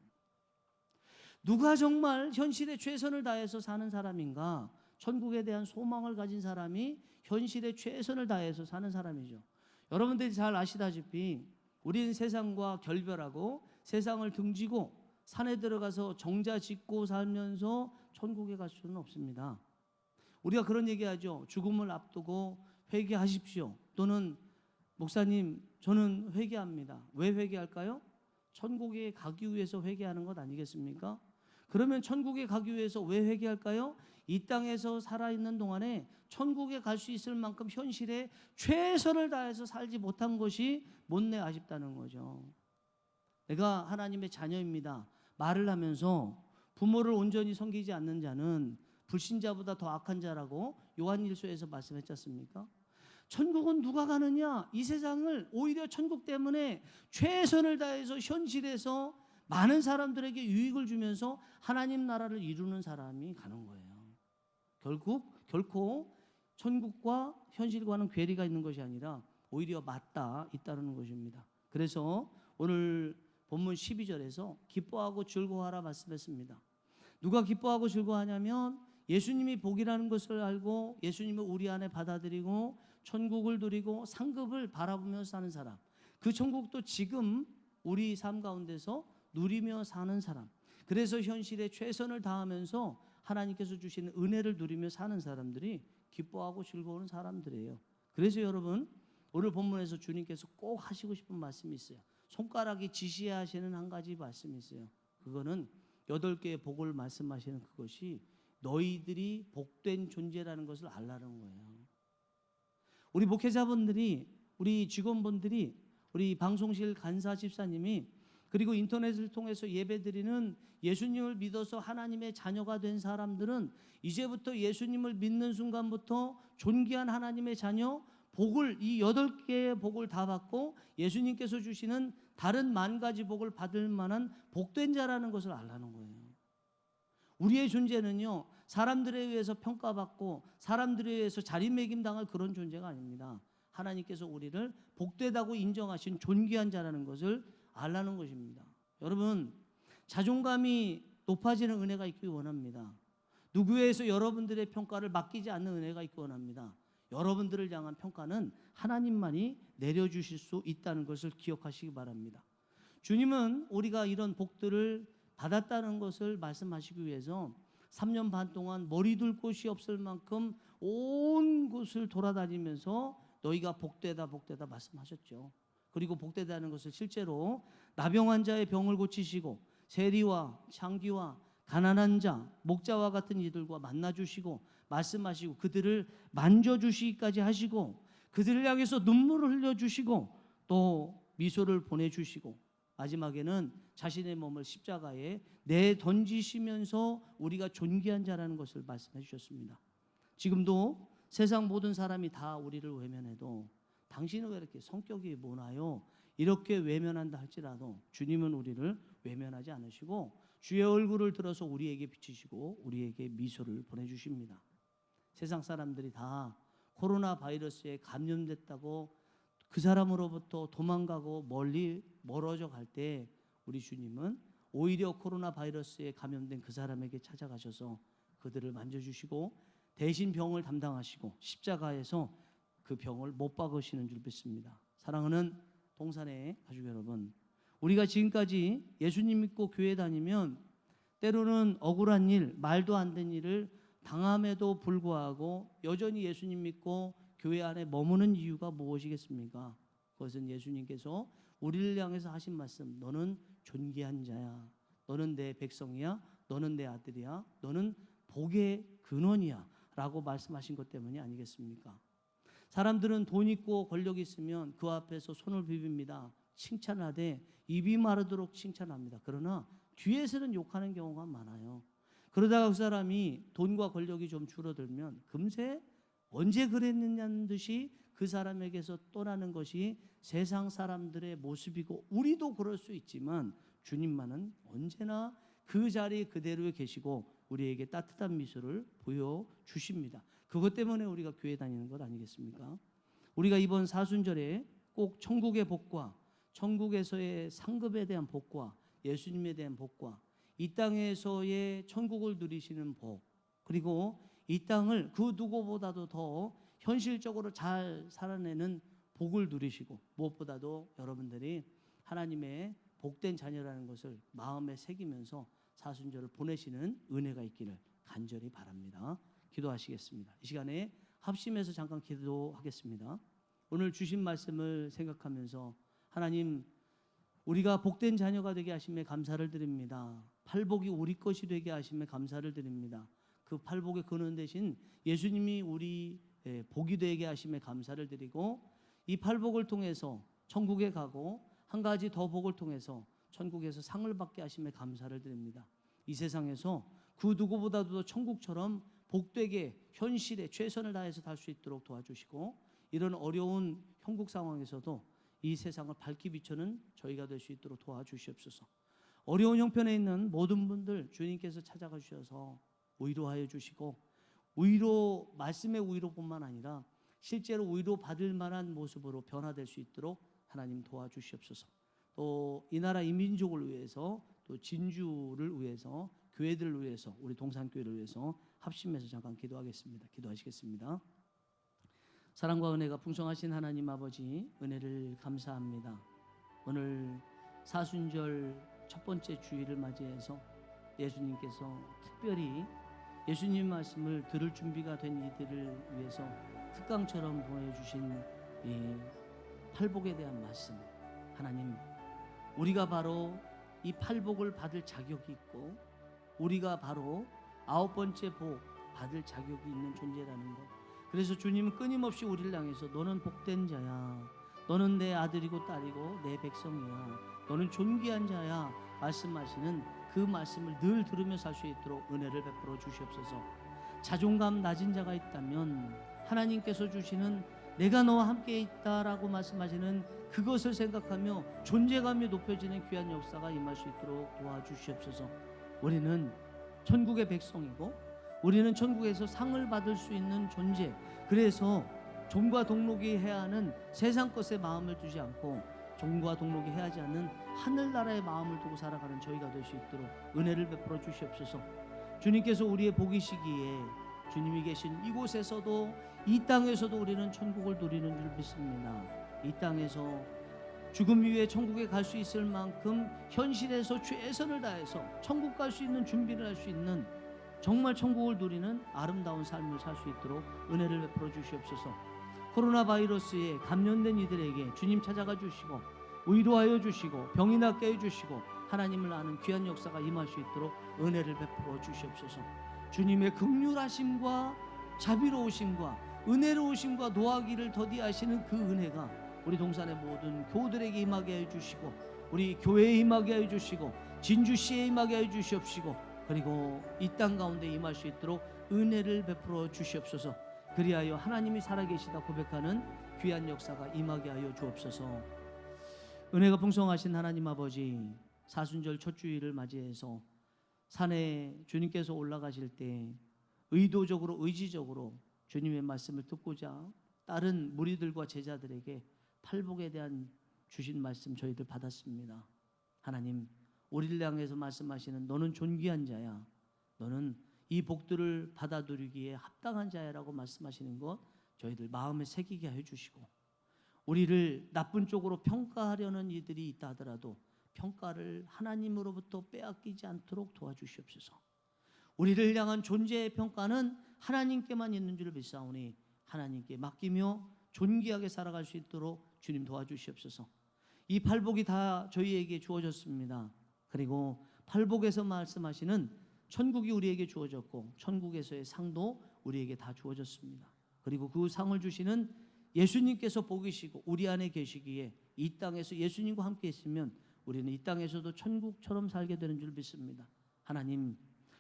누가 정말 현실에 최선을 다해서 사는 사람인가? 천국에 대한 소망을 가진 사람이 현실에 최선을 다해서 사는 사람이죠. 여러분들이 잘 아시다시피 우리는 세상과 결별하고 세상을 등지고 산에 들어가서 정자 짓고 살면서 천국에 갈 수는 없습니다. 우리가 그런 얘기하죠. 죽음을 앞두고 회개하십시오. 또는 목사님, 저는 회개합니다. 왜 회개할까요? 천국에 가기 위해서 회개하는 것 아니겠습니까? 그러면 천국에 가기 위해서 왜 회개할까요? 이 땅에서 살아있는 동안에 천국에 갈 수 있을 만큼 현실에 최선을 다해서 살지 못한 것이 못내 아쉽다는 거죠. 내가 하나님의 자녀입니다. 말을 하면서 부모를 온전히 섬기지 않는 자는 불신자보다 더 악한 자라고 요한일서에서 말씀했지 않습니까? 천국은 누가 가느냐? 이 세상을 오히려 천국 때문에 최선을 다해서 현실에서 많은 사람들에게 유익을 주면서 하나님 나라를 이루는 사람이 가는 거예요. 결코 천국과 현실과는 괴리가 있는 것이 아니라 오히려 맞닿아 있다는 것입니다. 그래서 오늘 본문 12절에서 기뻐하고 즐거워하라 말씀했습니다. 누가 기뻐하고 즐거워하냐면 예수님이 복이라는 것을 알고 예수님을 우리 안에 받아들이고 천국을 누리고 상급을 바라보며 사는 사람, 그 천국도 지금 우리 삶 가운데서 누리며 사는 사람, 그래서 현실에 최선을 다하면서 하나님께서 주시는 은혜를 누리며 사는 사람들이 기뻐하고 즐거운 사람들이에요. 그래서 여러분, 오늘 본문에서 주님께서 꼭 하시고 싶은 말씀이 있어요. 손가락이 지시하시는 한 가지 말씀이 있어요. 그거는 8개의 복을 말씀하시는 그것이 너희들이 복된 존재라는 것을 알라는 거예요. 우리 목회자분들이, 우리 직원분들이, 우리 방송실 간사 집사님이, 그리고 인터넷을 통해서 예배드리는 예수님을 믿어서 하나님의 자녀가 된 사람들은 이제부터 예수님을 믿는 순간부터 존귀한 하나님의 자녀, 복을, 이 8개의 복을 다 받고 예수님께서 주시는 다른 10,000가지 복을 받을 만한 복된 자라는 것을 알라는 거예요. 우리의 존재는요, 사람들에 의해서 평가받고 사람들에 의해서 자리매김당할 그런 존재가 아닙니다. 하나님께서 우리를 복되다고 인정하신 존귀한 자라는 것을 알라는 것입니다. 여러분, 자존감이 높아지는 은혜가 있기 원합니다. 누구에게서 여러분들의 평가를 맡기지 않는 은혜가 있기 원합니다. 여러분들을 향한 평가는 하나님만이 내려주실 수 있다는 것을 기억하시기 바랍니다. 주님은 우리가 이런 복들을 받았다는 것을 말씀하시기 위해서 3년 반 동안 머리 둘 곳이 없을 만큼 온 곳을 돌아다니면서 너희가 복되다 복되다 말씀하셨죠. 그리고 복되다는 것을 실제로 나병 환자의 병을 고치시고 세리와 창기와 가난한 자, 목자와 같은 이들과 만나주시고 말씀하시고 그들을 만져주시기까지 하시고 그들을 향해서 눈물을 흘려주시고 또 미소를 보내주시고 마지막에는 자신의 몸을 십자가에 내던지시면서 우리가 존귀한 자라는 것을 말씀해 주셨습니다. 지금도 세상 모든 사람이 다 우리를 외면해도 당신은 왜 이렇게 성격이 뭐나요? 이렇게 외면한다 할지라도 주님은 우리를 외면하지 않으시고 주의 얼굴을 들어서 우리에게 비치시고 우리에게 미소를 보내주십니다. 세상 사람들이 다 코로나 바이러스에 감염됐다고 그 사람으로부터 도망가고 멀리 멀어져 갈 때 우리 주님은 오히려 코로나 바이러스에 감염된 그 사람에게 찾아가셔서 그들을 만져주시고 대신 병을 담당하시고 십자가에서 그 병을 못 박으시는 줄 믿습니다. 사랑하는 동산의 가족 여러분, 우리가 지금까지 예수님 믿고 교회 다니면 때로는 억울한 일, 말도 안 되는 일을 당함에도 불구하고 여전히 예수님 믿고 교회 안에 머무는 이유가 무엇이겠습니까? 그것은 예수님께서 우리를 향해서 하신 말씀, 너는 존귀한 자야, 너는 내 백성이야, 너는 내 아들이야, 너는 복의 근원이야 라고 말씀하신 것 때문이 아니겠습니까? 사람들은 돈 있고 권력 있으면 그 앞에서 손을 비빕니다. 칭찬하되 입이 마르도록 칭찬합니다. 그러나 뒤에서는 욕하는 경우가 많아요. 그러다가 그 사람이 돈과 권력이 좀 줄어들면 금세 언제 그랬느냐는 듯이 그 사람에게서 떠나는 것이 세상 사람들의 모습이고 우리도 그럴 수 있지만 주님만은 언제나 그 자리 그대로 계시고 우리에게 따뜻한 미소를 보여주십니다. 그것 때문에 우리가 교회 다니는 것 아니겠습니까? 우리가 이번 사순절에 꼭 천국의 복과 천국에서의 상급에 대한 복과 예수님에 대한 복과 이 땅에서의 천국을 누리시는 복, 그리고 이 땅을 그 누구보다도 더 현실적으로 잘 살아내는 복을 누리시고 무엇보다도 여러분들이 하나님의 복된 자녀라는 것을 마음에 새기면서 사순절을 보내시는 은혜가 있기를 간절히 바랍니다. 기도하시겠습니다. 이 시간에 합심해서 잠깐 기도하겠습니다. 오늘 주신 말씀을 생각하면서 하나님, 우리가 복된 자녀가 되게 하심에 감사를 드립니다. 팔복이 우리 것이 되게 하심에 감사를 드립니다. 그 팔복의 근원 대신 예수님이 우리 복이 되게 하심에 감사를 드리고, 이 팔복을 통해서 천국에 가고 한 가지 더 복을 통해서 천국에서 상을 받게 하심에 감사를 드립니다. 이 세상에서 그 누구보다도 천국처럼 복되게 현실에 최선을 다해서 살 수 있도록 도와주시고, 이런 어려운 형국 상황에서도 이 세상을 밝히 비추는 저희가 될 수 있도록 도와주시옵소서. 어려운 형편에 있는 모든 분들 주님께서 찾아가 주셔서 위로하여 주시고, 위로, 말씀의 위로뿐만 아니라 실제로 위로 받을 만한 모습으로 변화될 수 있도록 하나님 도와주시옵소서. 또 이 나라 이 민족을 위해서, 또 진주를 위해서, 교회들을 위해서, 우리 동산교회를 위해서 합심해서 잠깐 기도하겠습니다. 기도하시겠습니다. 사랑과 은혜가 풍성하신 하나님 아버지, 은혜를 감사합니다. 오늘 사순절 첫 번째 주일을 맞이해서 예수님께서 특별히 예수님 말씀을 들을 준비가 된 이들을 위해서 특강처럼 보내주신 이 팔복에 대한 말씀, 하나님, 우리가 바로 이 팔복을 받을 자격이 있고, 우리가 바로 9번째 복 받을 자격이 있는 존재라는 것. 그래서 주님은 끊임없이 우리를 향해서 너는 복된 자야, 너는 내 아들이고 딸이고 내 백성이야, 너는 존귀한 자야 말씀하시는 그 말씀을 늘 들으며 살 수 있도록 은혜를 베풀어 주시옵소서. 자존감 낮은 자가 있다면 하나님께서 주시는 내가 너와 함께 있다라고 말씀하시는 그것을 생각하며 존재감이 높여지는 귀한 역사가 임할 수 있도록 도와주시옵소서. 우리는 천국의 백성이고 우리는 천국에서 상을 받을 수 있는 존재, 그래서 종과 동록이 해야 하는 세상 것에 마음을 두지 않고 종과 동록이 해야지 않는 하늘나라의 마음을 두고 살아가는 저희가 될 수 있도록 은혜를 베풀어 주시옵소서. 주님께서 우리의 복이시기에 주님이 계신 이곳에서도, 이 땅에서도 우리는 천국을 누리는 줄 믿습니다. 이 땅에서 죽음 이후에 천국에 갈 수 있을 만큼 현실에서 최선을 다해서 천국 갈 수 있는 준비를 할 수 있는, 정말 천국을 누리는 아름다운 삶을 살 수 있도록 은혜를 베풀어 주시옵소서. 코로나 바이러스에 감염된 이들에게 주님 찾아가 주시고 위로하여 주시고 병이 낫게 해주시고 하나님을 아는 귀한 역사가 임할 수 있도록 은혜를 베풀어 주시옵소서. 주님의 긍휼하심과 자비로우심과 은혜로우심과 노하기를 더디하시는 그 은혜가 우리 동산의 모든 교우들에게 임하게 해주시고, 우리 교회에 임하게 해주시고, 진주시에 임하게 해주시옵시고, 그리고 이 땅 가운데 임할 수 있도록 은혜를 베풀어 주시옵소서. 그리하여 하나님이 살아계시다 고백하는 귀한 역사가 임하게 하여 주옵소서. 은혜가 풍성하신 하나님 아버지, 사순절 첫 주일을 맞이해서 산에 주님께서 올라가실 때 의도적으로, 의지적으로 주님의 말씀을 듣고자 다른 무리들과 제자들에게 팔복에 대한 주신 말씀 저희들 받았습니다. 하나님, 우리를 향해서 말씀하시는 너는 존귀한 자야, 너는 이 복들을 받아 누리기에 합당한 자야라고 말씀하시는 것 저희들 마음에 새기게 해주시고, 우리를 나쁜 쪽으로 평가하려는 이들이 있다 하더라도 평가를 하나님으로부터 빼앗기지 않도록 도와주시옵소서. 우리를 향한 존재의 평가는 하나님께만 있는 줄 믿사오니 하나님께 맡기며 존귀하게 살아갈 수 있도록 주님 도와주시옵소서. 이 팔복이 다 저희에게 주어졌습니다. 그리고 팔복에서 말씀하시는 천국이 우리에게 주어졌고 천국에서의 상도 우리에게 다 주어졌습니다. 그리고 그 상을 주시는 예수님께서 복이시고 우리 안에 계시기에 이 땅에서 예수님과 함께 있으면 우리는 이 땅에서도 천국처럼 살게 되는 줄 믿습니다. 하나님,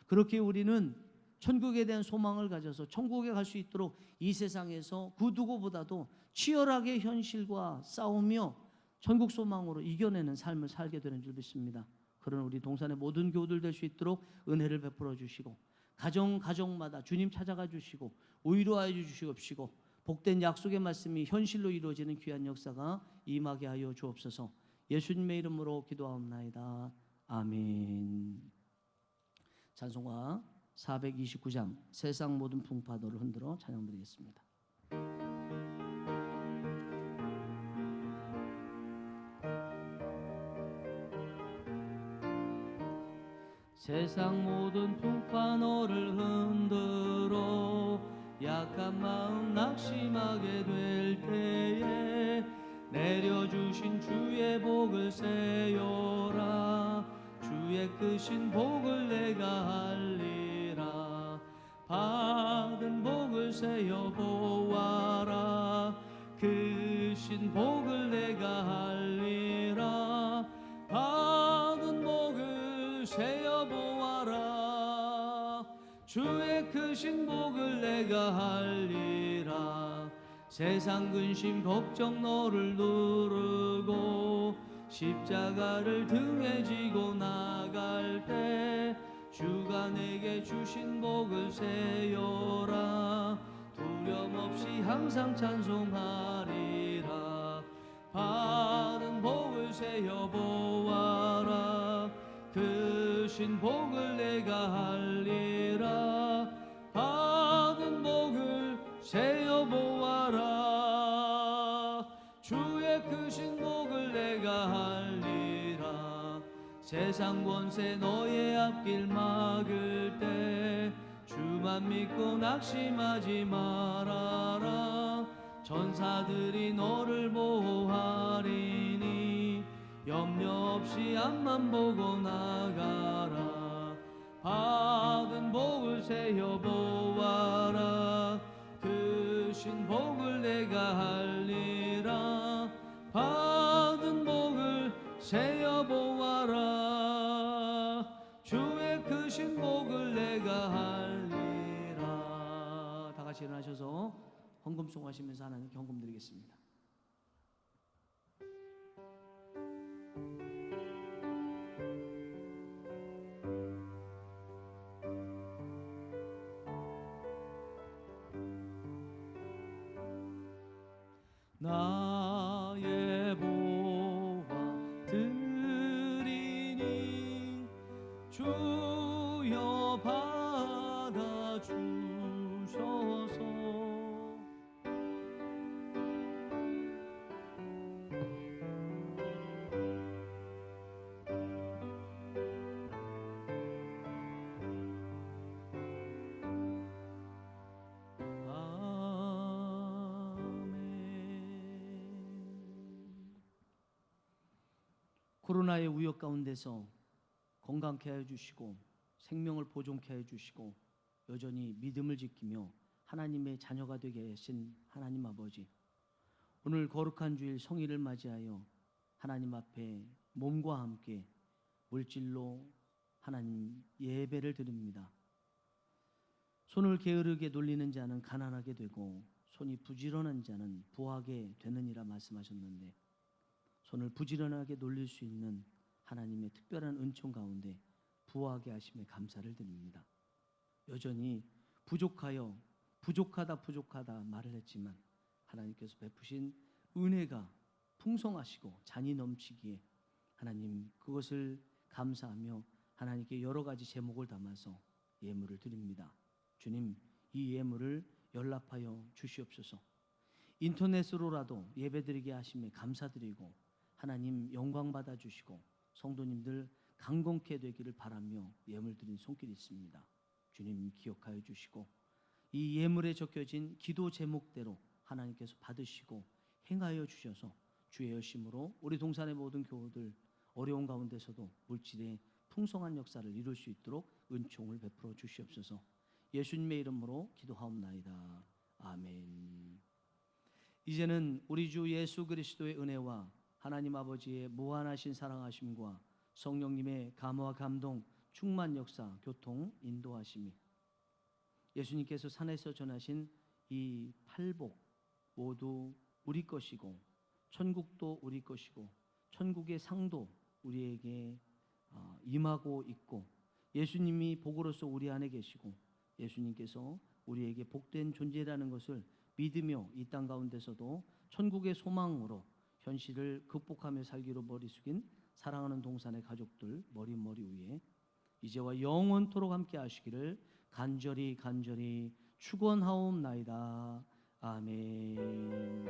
그렇게 우리는 천국에 대한 소망을 가져서 천국에 갈 수 있도록 이 세상에서 그 누구보다도 치열하게 현실과 싸우며 천국 소망으로 이겨내는 삶을 살게 되는 줄 믿습니다. 그런 우리 동산의 모든 교우들 될 수 있도록 은혜를 베풀어 주시고, 가정마다 주님 찾아가 주시고 위로하여 주시옵시고, 복된 약속의 말씀이 현실로 이루어지는 귀한 역사가 임하게 하여 주옵소서. 예수님의 이름으로 기도하옵나이다. 아멘. 찬송가 429장 세상 모든 풍파도를 흔들어 찬양드리겠습니다. 세상 모든 풍파 너를 흔들어 약한 마음 낙심하게 될 때에 내려주신 주의 복을 세요라. 주의 크신 복을 내가 알리라. 받은 복을 세어 보아라. 크신 복을 내가 알리라. 받은 복을 세어 보아라. 주의 크신 복을 내가 알리라. 세상 근심 걱정 너를 누르고 십자가를 등에 지고 나갈 때 주가 내게 주신 복을 세요라. 두려움 없이 항상 찬송하리라. 받은 복을 세어 보아라. 크신 복을 내가 알리라. 받은 복을 세어 보아라. 주의 크신 복을 내가 알리라. 세상 권세 너의 앞길 막을 때 주만 믿고 낙심하지 말아라. 전사들이 너를 보호하리니 염려 없이 앞만 보고 나가라. 받은 복을 세어 보아라. 크신 복을 내가 알리라. 받은 복을 세어 보아라. 주의 크신 복을 내가 알리라. 다 같이 일어나셔서 헌금송 하시면서 하나님께 헌금 드리겠습니다. 나의 보화 드리니 주여 받아 주셔서. 코로나의 우여 가운데서 건강케 하여 주시고 생명을 보존케 하여 주시고 여전히 믿음을 지키며 하나님의 자녀가 되게 하신 하나님 아버지, 오늘 거룩한 주일 성일을 맞이하여 하나님 앞에 몸과 함께 물질로 하나님 예배를 드립니다. 손을 게으르게 돌리는 자는 가난하게 되고 손이 부지런한 자는 부하게 되느니라 말씀하셨는데, 손을 부지런하게 놀릴 수 있는 하나님의 특별한 은총 가운데 부하게 하심에 감사를 드립니다. 여전히 부족하여 부족하다 말을 했지만 하나님께서 베푸신 은혜가 풍성하시고 잔이 넘치기에 하나님 그것을 감사하며 하나님께 여러 가지 제목을 담아서 예물을 드립니다. 주님, 이 예물을 연락하여 주시옵소서. 인터넷으로라도 예배드리게 하심에 감사드리고 하나님 영광 받아 주시고 성도님들 강건케 되기를 바라며 예물 드린 손길이 있습니다. 주님 기억하여 주시고 이 예물에 적혀진 기도 제목대로 하나님께서 받으시고 행하여 주셔서 주의 열심으로 우리 동산의 모든 교우들 어려운 가운데서도 물질의 풍성한 역사를 이룰 수 있도록 은총을 베풀어 주시옵소서. 예수님의 이름으로 기도하옵나이다. 아멘. 이제는 우리 주 예수 그리스도의 은혜와 하나님 아버지의 무한하신 사랑하심과 성령님의 감화 감동 충만 역사 교통 인도하심이 예수님께서 산에서 전하신 이 팔복 모두 우리 것이고 천국도 우리 것이고 천국의 상도 우리에게 임하고 있고 예수님이 복으로서 우리 안에 계시고 예수님께서 우리에게 복된 존재라는 것을 믿으며 이 땅 가운데서도 천국의 소망으로 현실을 극복하며 살기로 머리 숙인 사랑하는 동산의 가족들 머리 위에 이제와 영원토록 함께 하시기를 간절히 축원하옵나이다. 아멘.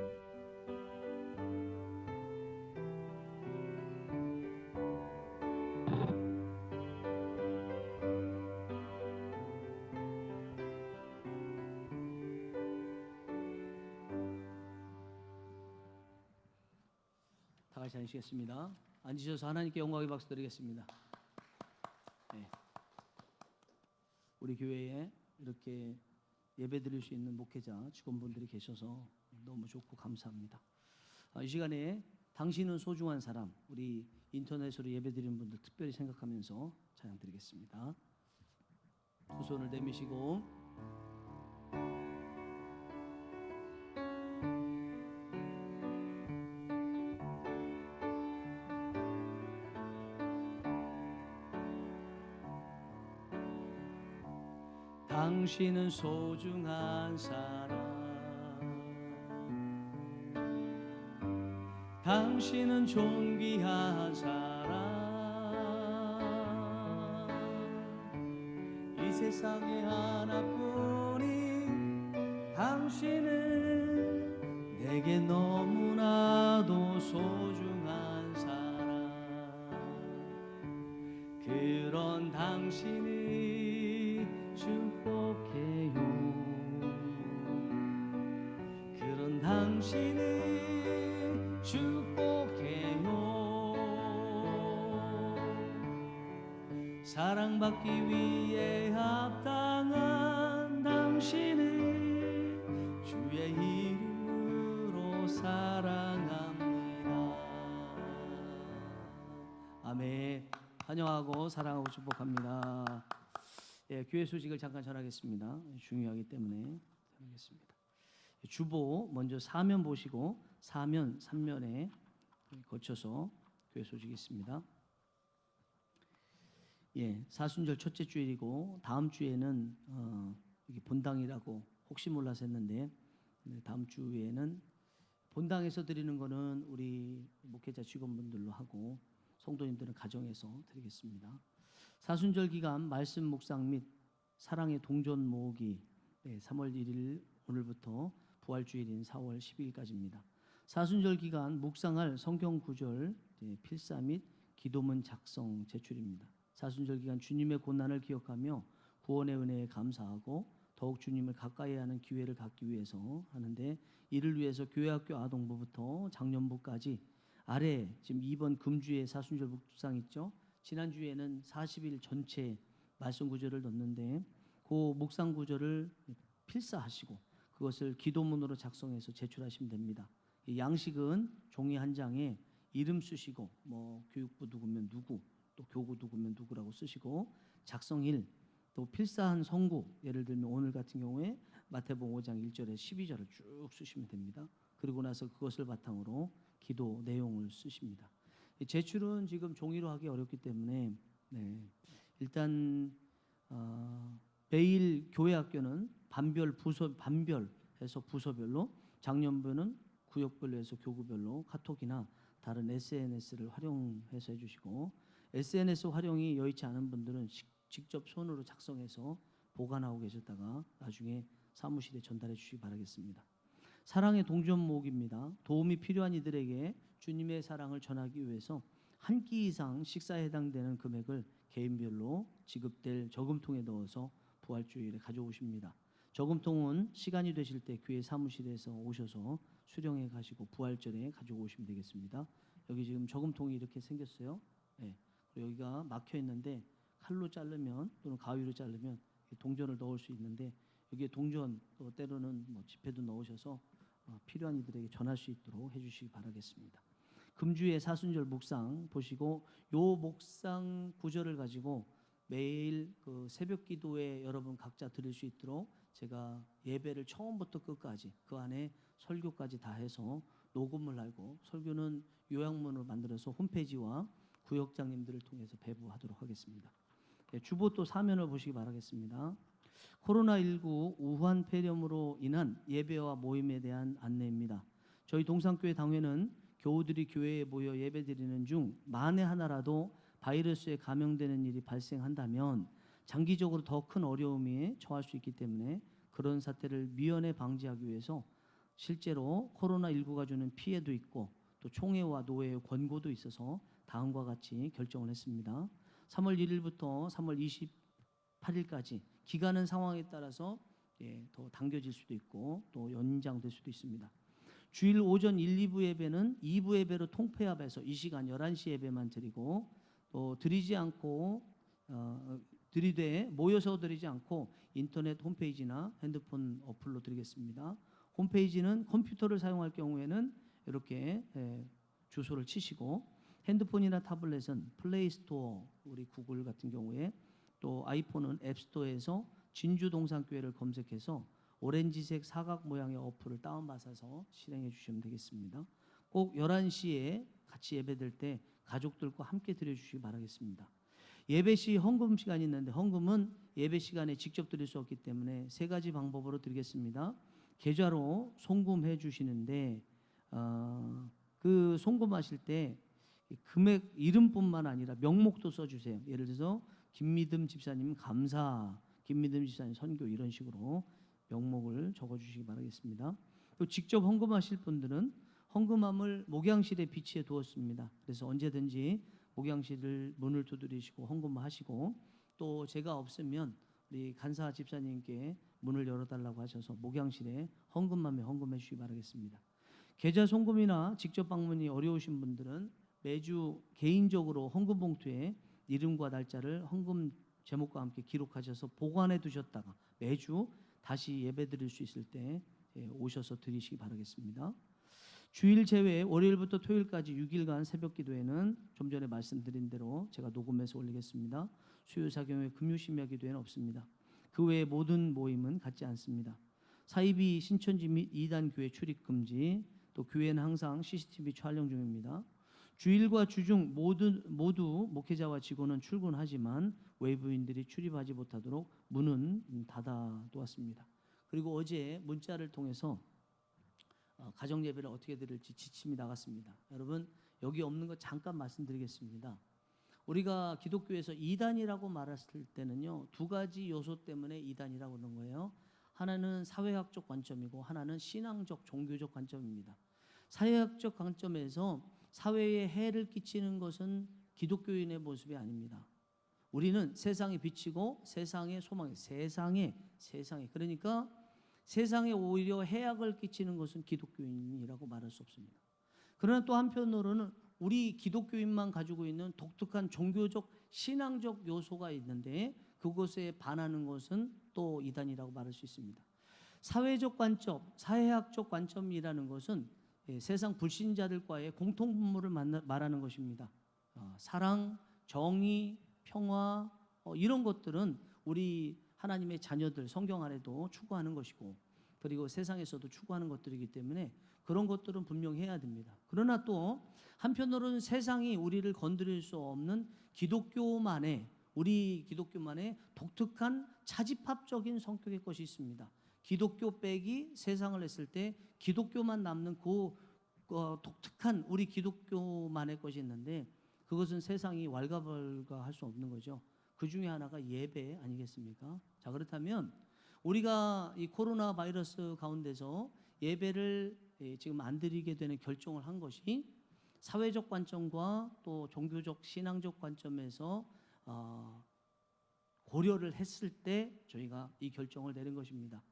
같이 앉으시겠습니다. 앉으셔서 하나님께 영광의 박수 드리겠습니다. 네. 우리 교회에 이렇게 예배드릴 수 있는 목회자, 직원분들이 계셔서 너무 좋고 감사합니다. 이 시간에 당신은 소중한 사람, 우리 인터넷으로 예배드리는 분들 특별히 생각하면서 찬양 드리겠습니다. 두 손을 내미시고 당신은 소중한 사람, 당신은 존귀한 사람, 이 세상에 하나뿐인 당신은 내게 너무나도 소중한 사람. 그런 당신을 축복해요. 그런 당신을 축복해요. 사랑받기 위해 합당한 당신을 주의 이름으로 사랑합니다. 아멘. 환영하고 사랑하고 축복합니다. 예, 교회 소식을 잠깐 전하겠습니다. 중요하기 때문에 전하겠습니다. 주보 먼저 사면 보시고 사면 3면에 거쳐서 교회 소식이 있습니다. 예, 사순절 첫째 주일이고 다음 주에는 이게 본당이라고 혹시 몰라서 했는데 다음 주에는 본당에서 드리는 거는 우리 목회자 직원분들로 하고 성도님들은 가정에서 드리겠습니다. 사순절 기간 말씀 묵상 및 사랑의 동전 모으기 3월 1일 오늘부터 부활주일인 4월 12일까지입니다. 사순절 기간 묵상할 성경 구절 필사 및 기도문 작성 제출입니다. 사순절 기간 주님의 고난을 기억하며 구원의 은혜에 감사하고 더욱 주님을 가까이 하는 기회를 갖기 위해서 하는데 이를 위해서 교회학교 아동부부터 장년부까지 아래 지금 2번 금주에 사순절 묵상 있죠? 지난주에는 40일 전체 말씀 구절을 넣었는데 그 묵상 구절을 필사하시고 그것을 기도문으로 작성해서 제출하시면 됩니다. 양식은 종이 한 장에 이름 쓰시고 뭐 교육부 누구면 누구 또 교구 누구면 누구라고 쓰시고 작성일 또 필사한 성구 예를 들면 오늘 같은 경우에 마태복음 5장 1절에 12절을 쭉 쓰시면 됩니다. 그리고 나서 그것을 바탕으로 기도 내용을 쓰십니다. 제출은 지금 종이로 하기 어렵기 때문에 일단 매일 교회 학교는 반별해서 부서별로 장년부는 구역별로 해서 교구별로 카톡이나 다른 SNS를 활용해서 해주시고 SNS 활용이 여의치 않은 분들은 직접 손으로 작성해서 보관하고 계셨다가 나중에 사무실에 전달해 주시기 바라겠습니다. 사랑의 동전 모으기입니다. 도움이 필요한 이들에게 주님의 사랑을 전하기 위해서 한 끼 이상 식사에 해당되는 금액을 개인별로 지급될 저금통에 넣어서 부활주일에 가져오십니다. 저금통은 시간이 되실 때 교회 사무실에서 오셔서 수령해 가시고 부활절에 가지고 오시면 되겠습니다. 여기 지금 저금통이 이렇게 생겼어요. 네. 여기가 막혀 있는데 칼로 자르면 또는 가위로 자르면 동전을 넣을 수 있는데 여기에 동전 또 때로는 뭐 지폐도 넣으셔서 필요한 이들에게 전할 수 있도록 해주시기 바라겠습니다. 금주의 사순절 묵상 보시고 요 묵상 구절을 가지고 매일 그 새벽 기도에 여러분 각자 드릴 수 있도록 제가 예배를 처음부터 끝까지 그 안에 설교까지 다 해서 녹음을 하고 설교는 요약문을 만들어서 홈페이지와 구역장님들을 통해서 배부하도록 하겠습니다. 주보 또 사면을 보시기 바라겠습니다. 코로나19 우한 폐렴으로 인한 예배와 모임에 대한 안내입니다. 저희 동산교회 당회는 교우들이 교회에 모여 예배드리는 중 만에 하나라도 바이러스에 감염되는 일이 발생한다면 장기적으로 더 큰 어려움에 처할 수 있기 때문에 그런 사태를 미연에 방지하기 위해서 실제로 코로나19가 주는 피해도 있고 또 총회와 노회의 권고도 있어서 다음과 같이 결정을 했습니다. 3월 1일부터 3월 28일까지 기간은 상황에 따라서 더 당겨질 수도 있고 또 연장될 수도 있습니다. 주일 오전 1, 2부 예배는 2부 예배로 통폐합해서 이 시간 11시 예배만 드리고 또 드리지 않고 드리되 모여서 드리지 않고 인터넷 홈페이지나 핸드폰 어플로 드리겠습니다. 홈페이지는 컴퓨터를 사용할 경우에는 이렇게 주소를 치시고 핸드폰이나 타블렛은 플레이스토어 우리 구글 같은 경우에 또 아이폰은 앱스토어에서 진주동산교회를 검색해서 오렌지색 사각 모양의 어플을 다운받아서 실행해 주시면 되겠습니다. 꼭 11시에 같이 예배드릴 때 가족들과 함께 드려주시기 바라겠습니다. 예배 시 헌금 시간이 있는데 헌금은 예배 시간에 직접 드릴 수 없기 때문에 세 가지 방법으로 드리겠습니다. 계좌로 송금해 주시는데 그 송금하실 때 금액 이름뿐만 아니라 명목도 써주세요. 예를 들어서 김미듬 집사님 감사, 김미듬 집사님 선교 이런 식으로 명목을 적어주시기 바라겠습니다. 또 직접 헌금하실 분들은 헌금함을 목양실에 비치해 두었습니다. 그래서 언제든지 목양실을 문을 두드리시고 헌금하시고 또 제가 없으면 우리 간사 집사님께 문을 열어달라고 하셔서 목양실에 헌금함에 헌금해 주시기 바라겠습니다. 계좌 송금이나 직접 방문이 어려우신 분들은 매주 개인적으로 헌금 봉투에 이름과 날짜를 헌금 제목과 함께 기록하셔서 보관해 두셨다가 매주 다시 예배 드릴 수 있을 때 오셔서 드리시기 바라겠습니다. 주일 제외 월요일부터 토요일까지 6일간 새벽 기도회는 좀 전에 말씀드린 대로 제가 녹음해서 올리겠습니다. 수요사경회 금요심야 기도회는 없습니다. 그 외의 모든 모임은 갖지 않습니다. 사이비 신천지 및 이단 교회 출입 금지, 또 교회는 항상 CCTV 촬영 중입니다. 주일과 주중 모두 목회자와 직원은 출근하지만 외부인들이 출입하지 못하도록 문은 닫아 두었습니다. 그리고 어제 문자를 통해서 가정 예배를 어떻게 드릴지 지침이 나갔습니다. 여러분 여기 없는 거 잠깐 말씀드리겠습니다. 우리가 기독교에서 이단이라고 말했을 때는요, 두 가지 요소 때문에 이단이라고 그러는 거예요. 하나는 사회학적 관점이고 하나는 신앙적 종교적 관점입니다. 사회학적 관점에서 사회에 해를 끼치는 것은 기독교인의 모습이 아닙니다. 우리는 세상에 비치고 세상의 소망이 세상에 그러니까 세상에 오히려 해악을 끼치는 것은 기독교인이라고 말할 수 없습니다. 그러나 또 한편으로는 우리 기독교인만 가지고 있는 독특한 종교적 신앙적 요소가 있는데 그것에 반하는 것은 또 이단이라고 말할 수 있습니다. 사회적 관점, 사회학적 관점이라는 것은 세상 불신자들과의 공통분모를 말하는 것입니다. 사랑, 정의, 평화 이런 것들은 우리 하나님의 자녀들 성경 안에도 추구하는 것이고 그리고 세상에서도 추구하는 것들이기 때문에 그런 것들은 분명히 해야 됩니다. 그러나 또 한편으로는 세상이 우리를 건드릴 수 없는 우리 기독교만의 독특한 차집합적인 성격의 것이 있습니다. 기독교 빼기 세상을 했을 때 기독교만 남는 그 독특한 우리 기독교만의 것이 있는데 그것은 세상이 왈가불가할 수 없는 거죠. 그 중에 하나가 예배 아니겠습니까? 자, 그렇다면 우리가 이 코로나 바이러스 가운데서 예배를 지금 안 드리게 되는 결정을 한 것이 사회적 관점과 또 종교적 신앙적 관점에서 고려를 했을 때 저희가 이 결정을 내린 것입니다.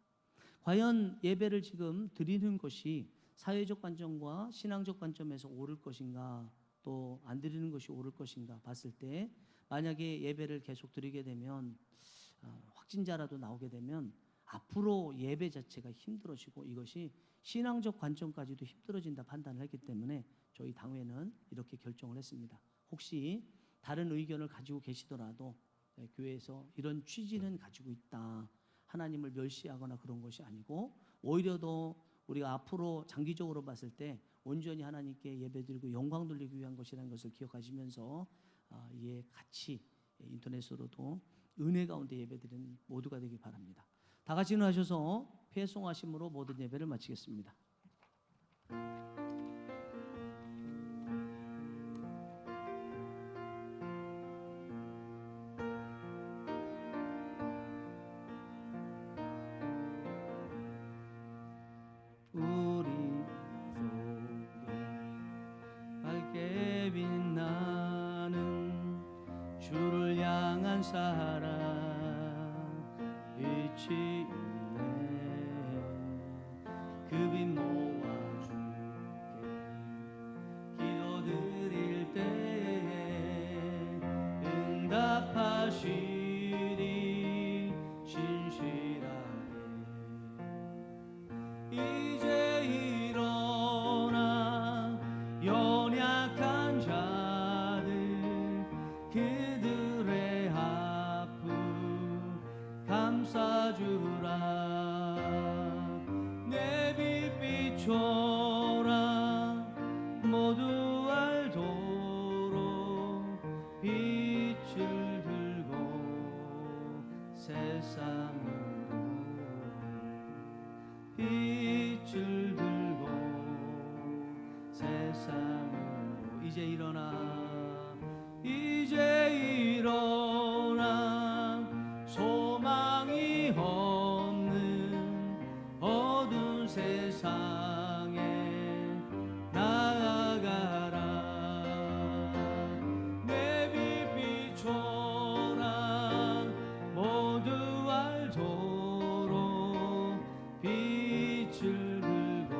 과연 예배를 지금 드리는 것이 사회적 관점과 신앙적 관점에서 옳을 것인가 또 안 드리는 것이 옳을 것인가 봤을 때 만약에 예배를 계속 드리게 되면 확진자라도 나오게 되면 앞으로 예배 자체가 힘들어지고 이것이 신앙적 관점까지도 힘들어진다 판단을 했기 때문에 저희 당회는 이렇게 결정을 했습니다. 혹시 다른 의견을 가지고 계시더라도 교회에서 이런 취지는 가지고 있다. 하나님을 멸시하거나 그런 것이 아니고 오히려 더 우리가 앞으로 장기적으로 봤을 때 온전히 하나님께 예배드리고 영광 돌리기 위한 것이라는 것을 기억하시면서 같이 인터넷으로도 은혜 가운데 예배드리는 모두가 되길 바랍니다. 다 같이 일어나셔서 패송하심으로 모든 예배를 마치겠습니다. 우리 속에 밝게 빛나는 주를 향한 사랑 빛이 있네. 그 빛 모아주네. 비춰라 모두 알도록 빛을 들고 세상으로 빛을 들고 세상으로 이제 일어나 소망이 없는 어두운 세상에 나아가라. 내 빛 비춰라 모두 알도록 빛을 들고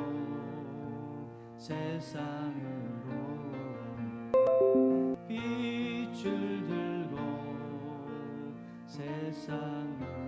세상으로 빛을 들고 세상으로